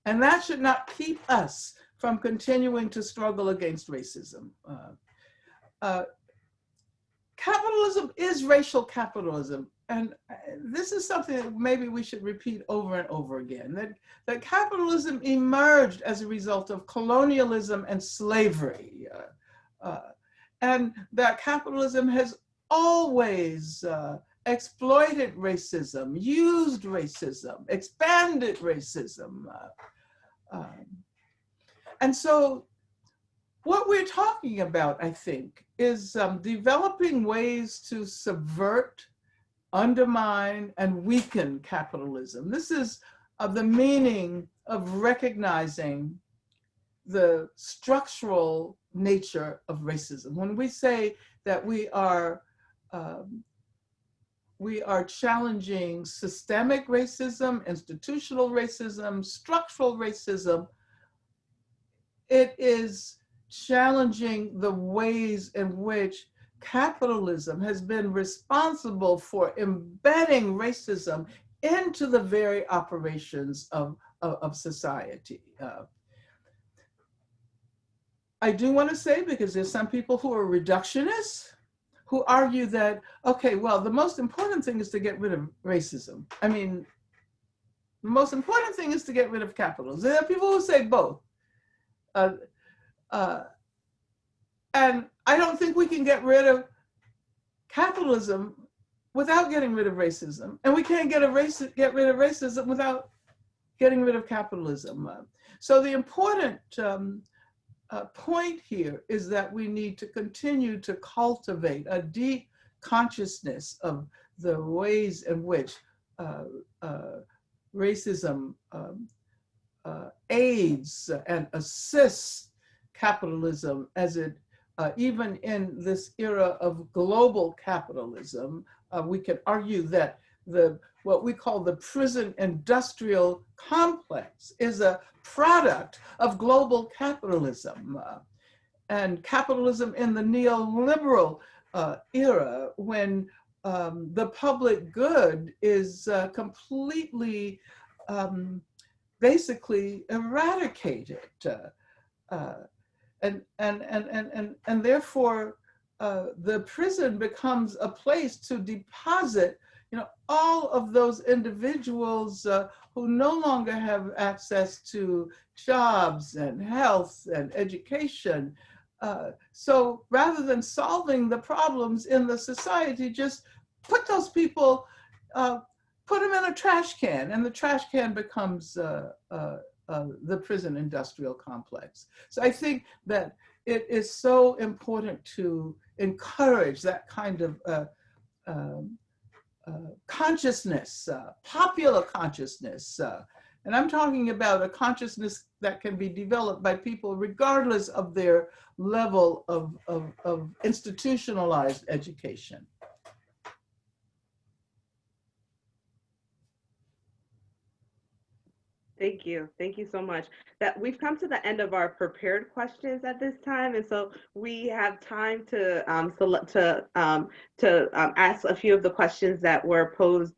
Speaker 2: And that should not keep us from continuing to struggle against racism. Capitalism is racial capitalism. And this is something that maybe we should repeat over and over again, that capitalism emerged as a result of colonialism and slavery. And that capitalism has always exploited racism, used racism, expanded racism. And so what we're talking about, I think, is developing ways to subvert, undermine, and weaken capitalism. This is the meaning of recognizing the structural nature of racism. When we say that we are challenging systemic racism, institutional racism, structural racism, it is challenging the ways in which capitalism has been responsible for embedding racism into the very operations of society. I do want to say, because there's some people who are reductionists who argue that, okay, well, the most important thing is to get rid of racism. I mean, the most important thing is to get rid of capitalism. There are people who say both. Uh, uh, and I don't think we can get rid of capitalism without getting rid of racism. And we can't get rid of racism without getting rid of capitalism. So the important point here is that we need to continue to cultivate a deep consciousness of the ways in which racism aids and assists capitalism, as it even in this era of global capitalism, we can argue that what we call the prison industrial complex is a product of global capitalism. And capitalism in the neoliberal era, when the public good is completely basically eradicated. And therefore, the prison becomes a place to deposit, all of those individuals who no longer have access to jobs and health and education. So rather than solving the problems in the society, just put those people, put them in a trash can, and the trash can becomes the prison industrial complex. So I think that it is so important to encourage that kind of consciousness, popular consciousness. And I'm talking about a consciousness that can be developed by people regardless of their level of institutionalized education.
Speaker 3: Thank you. Thank you so much. That we've come to the end of our prepared questions at this time, and so we have time to ask a few of the questions that were posed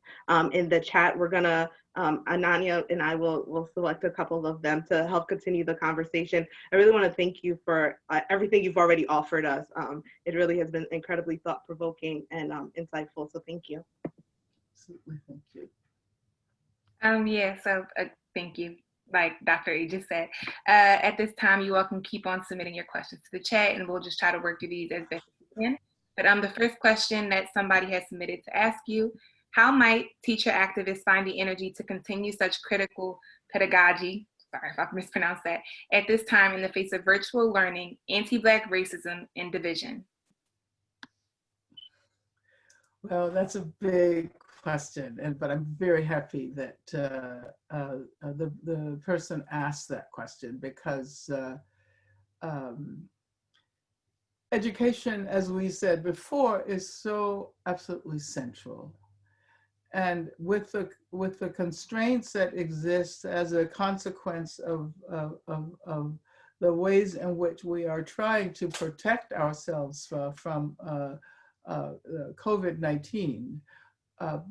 Speaker 3: in the chat. We're gonna Ananya and I will select a couple of them to help continue the conversation. I really want to thank you for everything you've already offered us. It really has been incredibly thought-provoking and insightful. So thank you.
Speaker 2: Absolutely, thank you.
Speaker 1: Yeah, so thank you. Like Dr. A just said, at this time, you all can keep on submitting your questions to the chat, and we'll just try to work through these as best as we can. But the first question that somebody has submitted to ask you: how might teacher activists find the energy to continue such critical pedagogy, sorry if I mispronounced that, at this time in the face of virtual learning, anti-Black racism, and division?
Speaker 2: Well, that's a big question, but I'm very happy that the person asked that question, because education, as we said before, is so absolutely central. And with the constraints that exist as a consequence of the ways in which we are trying to protect ourselves from COVID-19,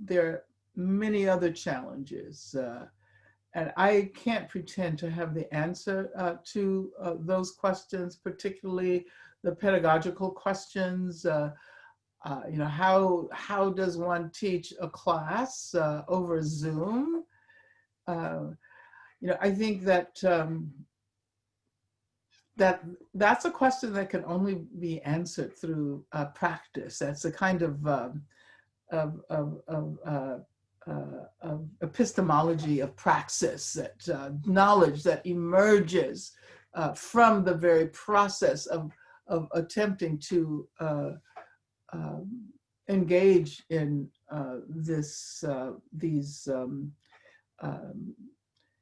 Speaker 2: there are many other challenges. And I can't pretend to have the answer to those questions, particularly the pedagogical questions. How does one teach a class over Zoom? I think that that's a question that can only be answered through practice. That's a kind of epistemology of praxis, that knowledge that emerges from the very process of attempting to engage in these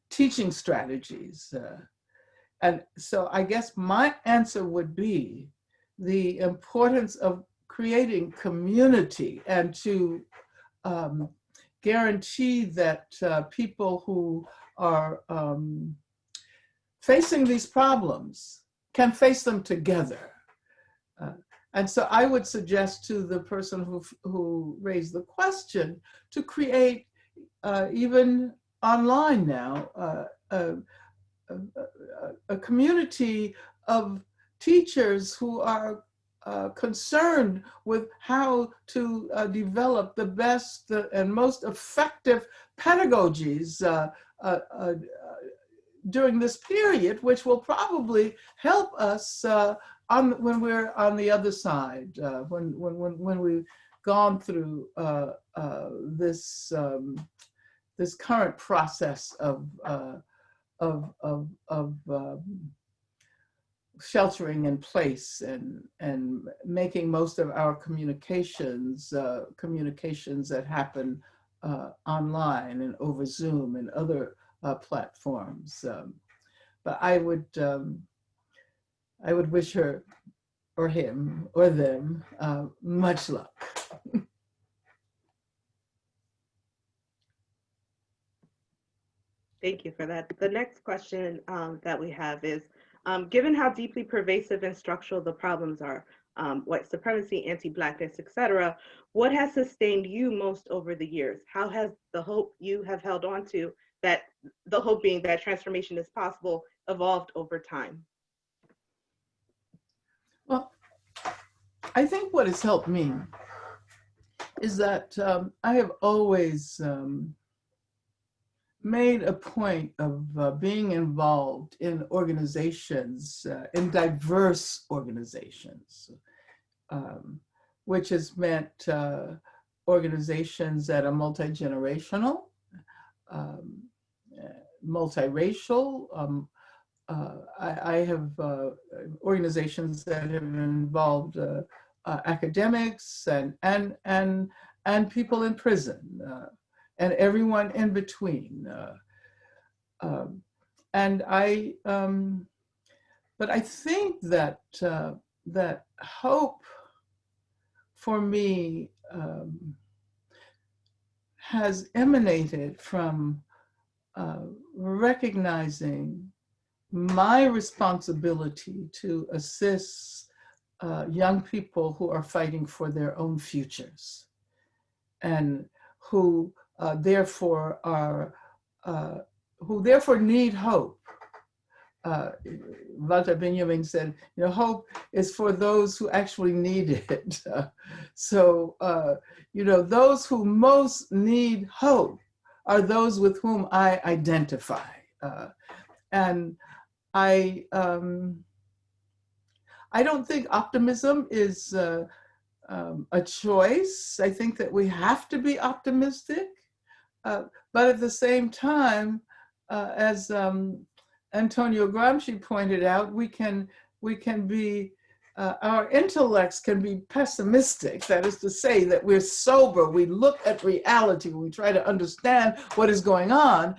Speaker 2: teaching strategies. And so I guess my answer would be the importance of creating community, and to guarantee that people who are facing these problems can face them together. And so I would suggest to the person who raised the question to create, even online now, a community of teachers who are concerned with how to develop the best and most effective pedagogies during this period, which will probably help us when we're on the other side, when we've gone through this current process of sheltering in place and making most of our communications that happen online and over Zoom and other platforms. But I would wish her or him or them much luck.
Speaker 3: Thank you for that. The next question that we have is, given how deeply pervasive and structural the problems are, white supremacy, anti-Blackness, etc., what has sustained you most over the years? How has the hope you have held on to, that the hope being that transformation is possible, evolved over time?
Speaker 2: Well, I think what has helped me is that I have always made a point of being involved in organizations, in diverse organizations, which has meant organizations that are multi-generational, multiracial. I have organizations that have involved academics and people in prison. And everyone in between. And but I think that that hope for me has emanated from recognizing my responsibility to assist young people who are fighting for their own futures and who therefore need hope. Walter Benjamin said, hope is for those who actually need it. So, those who most need hope are those with whom I identify. And I don't think optimism is a choice. I think that we have to be optimistic. But at the same time, as Antonio Gramsci pointed out, we can be, our intellects can be pessimistic. That is to say that we're sober, we look at reality, we try to understand what is going on.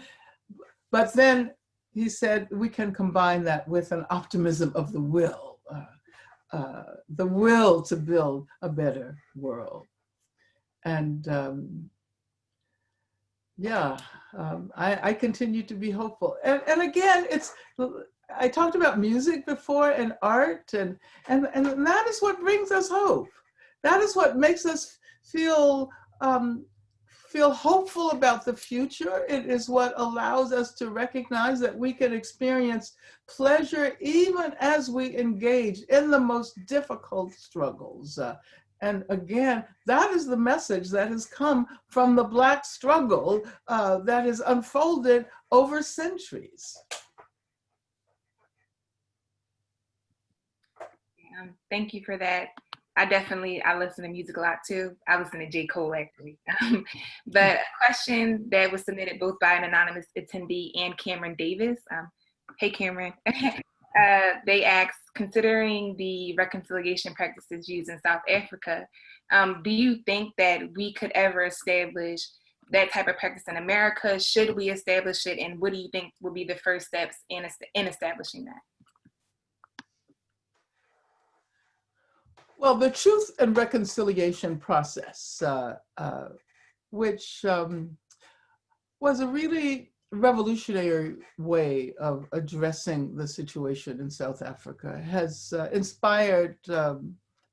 Speaker 2: But then he said we can combine that with an optimism of the will to build a better world. And I continue to be hopeful. And again, I talked about music before and art, and that is what brings us hope. That is what makes us feel hopeful about the future. It is what allows us to recognize that we can experience pleasure even as we engage in the most difficult struggles. And again, that is the message that has come from the Black struggle that has unfolded over centuries.
Speaker 1: Thank you for that. I listen to music a lot too. I listen to J. Cole actually. But a question that was submitted both by an anonymous attendee and Cameron Davis. Hey, Cameron. They asked, considering the reconciliation practices used in South Africa, do you think that we could ever establish that type of practice in America? Should we establish it? And what do you think will be the first steps in establishing that?
Speaker 2: Well, the Truth and Reconciliation process, which was a really revolutionary way of addressing the situation in South Africa, has inspired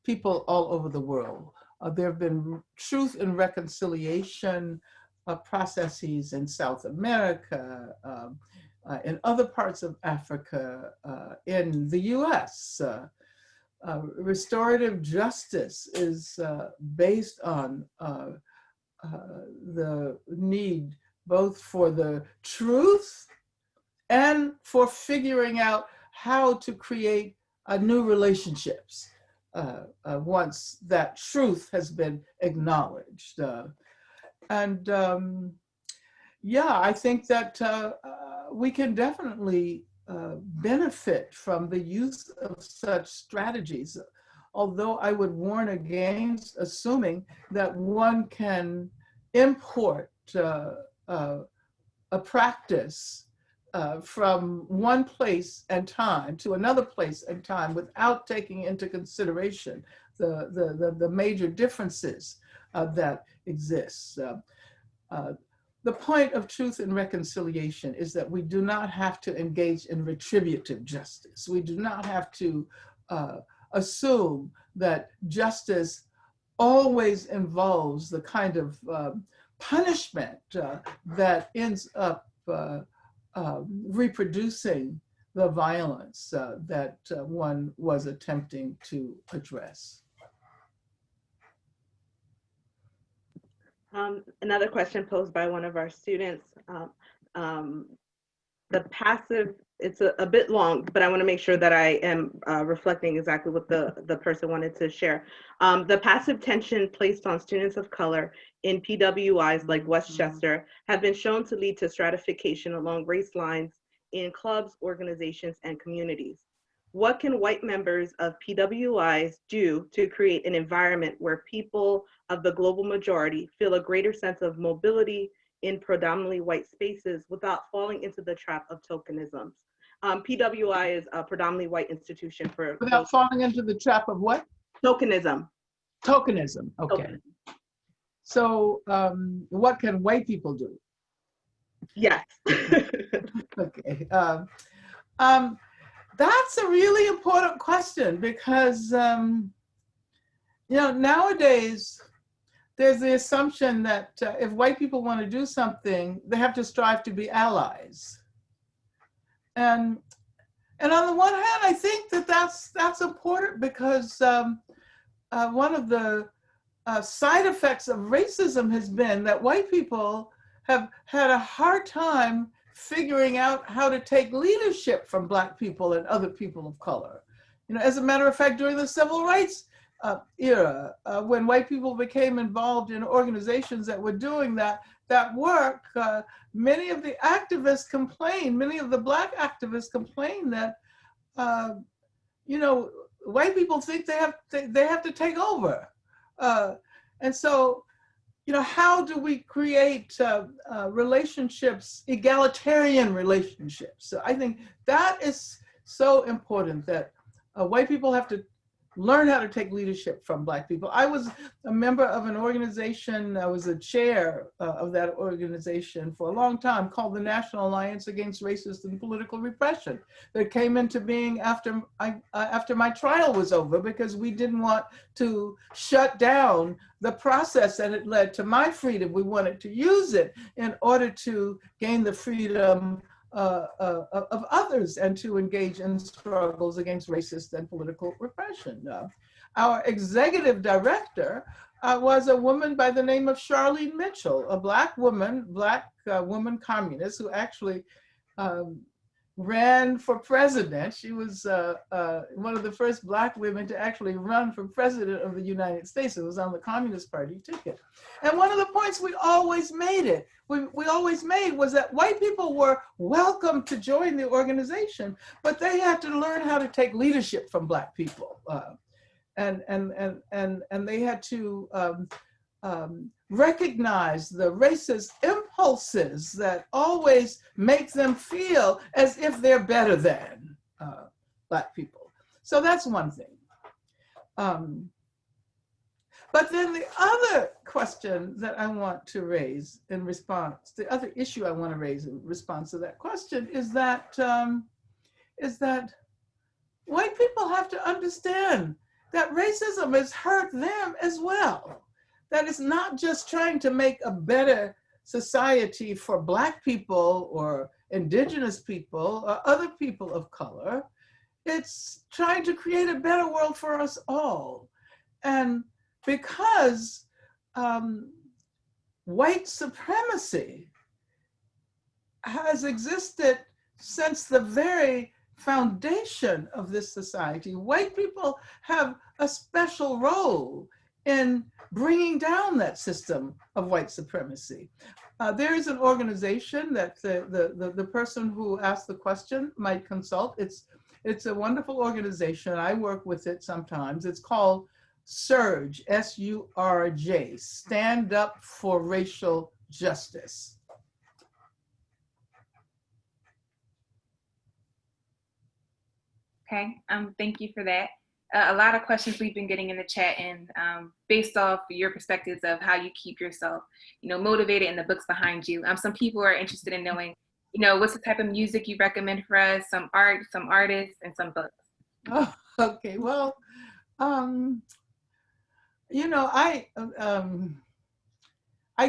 Speaker 2: people all over the world. There have been truth and reconciliation processes in South America, in other parts of Africa, in the US. Restorative justice is based on the need both for the truth and for figuring out how to create new relationships once that truth has been acknowledged. Yeah, I think that we can definitely benefit from the use of such strategies, although I would warn against assuming that one can import a practice from one place and time to another place and time without taking into consideration the major differences that exist. The point of truth and reconciliation is that we do not have to engage in retributive justice. We do not have to assume that justice always involves the kind of punishment that ends up reproducing the violence that one was attempting to address.
Speaker 3: Another question posed by one of our students. The passive, it's a bit long, but I want to make sure that I am reflecting exactly what the person wanted to share. The passive tension placed on students of color in PWIs like Westchester have been shown to lead to stratification along race lines in clubs, organizations, and communities. What can white members of PWIs do to create an environment where people of the global majority feel a greater sense of mobility in predominantly white spaces without falling into the trap of tokenism? PWI is a predominantly white institution for—
Speaker 2: Without falling into the trap of what?
Speaker 3: Tokenism.
Speaker 2: Tokenism, okay.
Speaker 3: Tokenism.
Speaker 2: So what can white people do?
Speaker 3: Yes.
Speaker 2: Okay. That's a really important question because, nowadays, there's the assumption that if white people want to do something, they have to strive to be allies. And on the one hand, I think that that's important because one of the side effects of racism has been that white people have had a hard time figuring out how to take leadership from Black people and other people of color. As a matter of fact, during the civil rights era, when white people became involved in organizations that were doing that work, many of the activists complained, many of the Black activists complained that, white people think they have to take over. And so, how do we create relationships, egalitarian relationships? So I think that is so important that white people have to learn how to take leadership from Black people. I was a member of an organization, I was a chair of that organization for a long time called the National Alliance Against Racist and Political Repression that came into being after my trial was over because we didn't want to shut down the process that had led to my freedom. We wanted to use it in order to gain the freedom of others and to engage in struggles against racist and political repression. Our executive director was a woman by the name of Charlene Mitchell, a Black woman communist who actually ran for president. She was one of the first Black women to actually run for president of the United States. It was on the Communist Party ticket. And one of the points we always made was that white people were welcome to join the organization, but they had to learn how to take leadership from Black people. And they had to recognize the racist impulses that always make them feel as if they're better than Black people. So that's one thing. But then the other question that I want to raise in response, the other issue I want to raise in response to that question is that white people have to understand that racism has hurt them as well. That it's not just trying to make a better society for Black people or indigenous people or other people of color. it's trying to create a better world for us all. And because um, white supremacy has existed since the very foundation of this society, white people have a special role in bringing down that system of white supremacy. There is an organization that the person who asked the question might consult. It's a wonderful organization. I work with it sometimes. It's called SURJ, S-U-R-J, Stand Up for Racial Justice.
Speaker 1: Okay, thank you for that. A lot of questions we've been getting in the chat, and based off your perspectives of how you keep yourself, motivated, and the books behind you. Some people are interested in knowing, what's the type of music you recommend for us, some art, some artists, and some books.
Speaker 2: Oh, okay. Well, I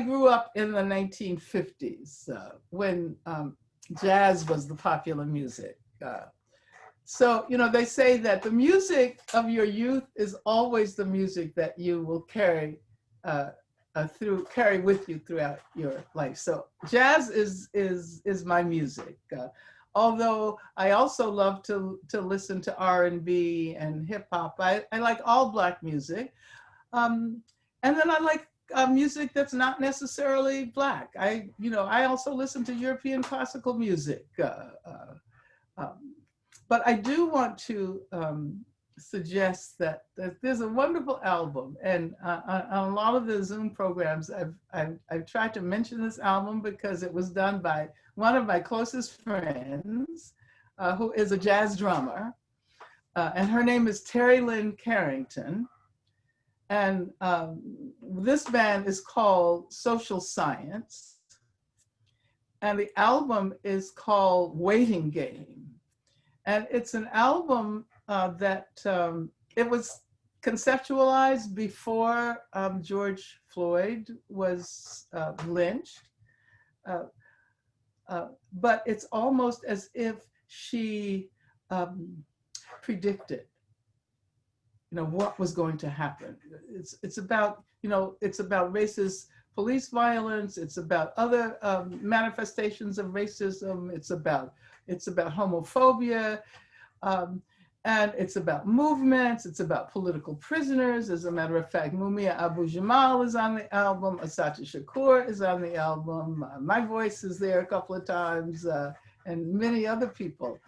Speaker 2: grew up in the 1950s when jazz was the popular music. So, they say that the music of your youth is always the music that you will carry with you throughout your life. So jazz is my music. Although I also love to listen to R&B and hip hop. I like all Black music. And then I like music that's not necessarily Black. I also listen to European classical music. But I do want to suggest that there's a wonderful album, and on a lot of the Zoom programs, I've tried to mention this album because it was done by one of my closest friends, who is a jazz drummer, and her name is Terry Lynn Carrington. And this band is called Social Science, and the album is called Waiting Game. And it's an album that it was conceptualized before George Floyd was lynched. But it's almost as if she predicted, what was going to happen. It's about, it's about racist police violence. It's about other manifestations of racism. It's about homophobia, and it's about movements. It's about political prisoners. As a matter of fact, Mumia Abu-Jamal is on the album. Assata Shakur is on the album. My voice is there a couple of times, and many other people.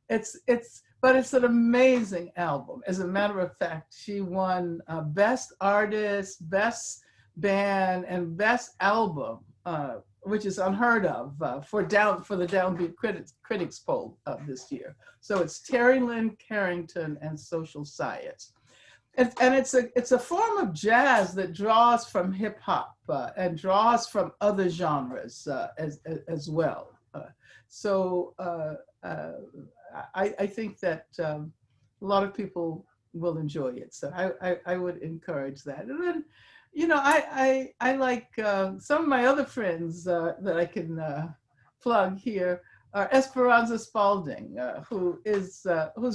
Speaker 2: But it's an amazing album. As a matter of fact, she won Best Artist, Best Band, and Best Album, which is unheard of for the Downbeat Critics poll of this year. So it's Terry Lynn Carrington and Social Science. And it's a form of jazz that draws from hip hop and draws from other genres as well. So I think that a lot of people will enjoy it. So I would encourage that. And then, I like some of my other friends that I can plug here are Esperanza Spalding, who's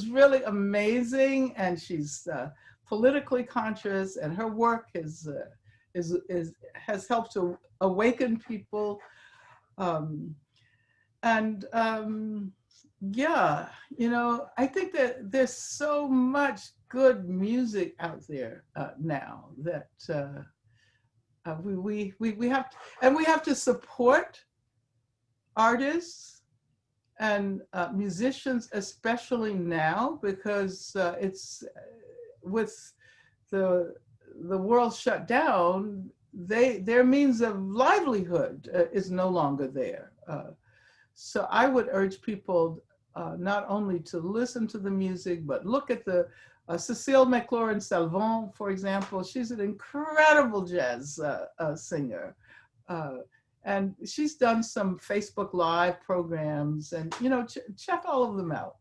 Speaker 2: really amazing, and she's politically conscious, and her work has helped to awaken people. Yeah, I think that there's so much good music out there now that we have to support artists and musicians, especially now, because it's with the world shut down, their means of livelihood is no longer there. So I would urge people not only to listen to the music, but look at the Cecile McLaurin-Salvant, for example. She's an incredible jazz singer. And she's done some Facebook Live programs, and check all of them out.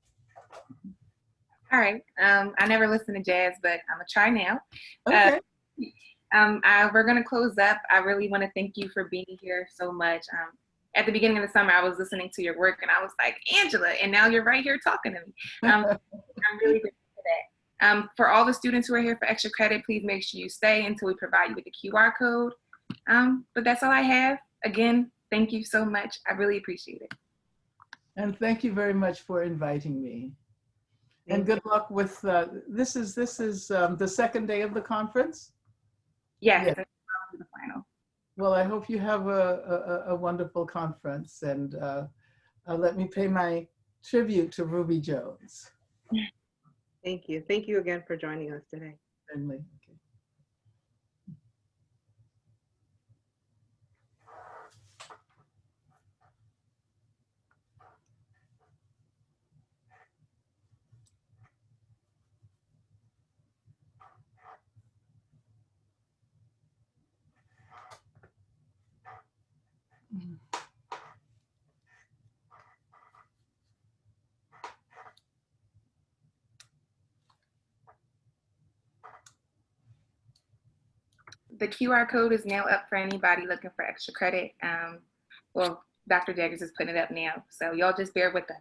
Speaker 1: All right. I never listen to jazz, but I'm gonna try now.
Speaker 2: Okay.
Speaker 1: We're gonna close up. I really want to thank you for being here so much. at the beginning of the summer, I was listening to your work and I was like, Angela, and now you're right here talking to me. I'm really grateful for that. For all the students who are here for extra credit, please make sure you stay until we provide you with the QR code. But that's all I have. Again, thank you so much. I really appreciate it.
Speaker 2: And thank you very much for inviting me. And good luck with, this is the second day of the conference?
Speaker 1: Yes,
Speaker 2: Yes.
Speaker 1: that's the final.
Speaker 2: Well, I hope you have a wonderful conference, and let me pay my tribute to Ruby Jones.
Speaker 3: Thank you. Thank you again for joining us today.
Speaker 2: Certainly. Okay.
Speaker 1: The QR code is now up for anybody looking for extra credit. Well, Dr. Jaggers is putting it up now, so y'all just bear with us.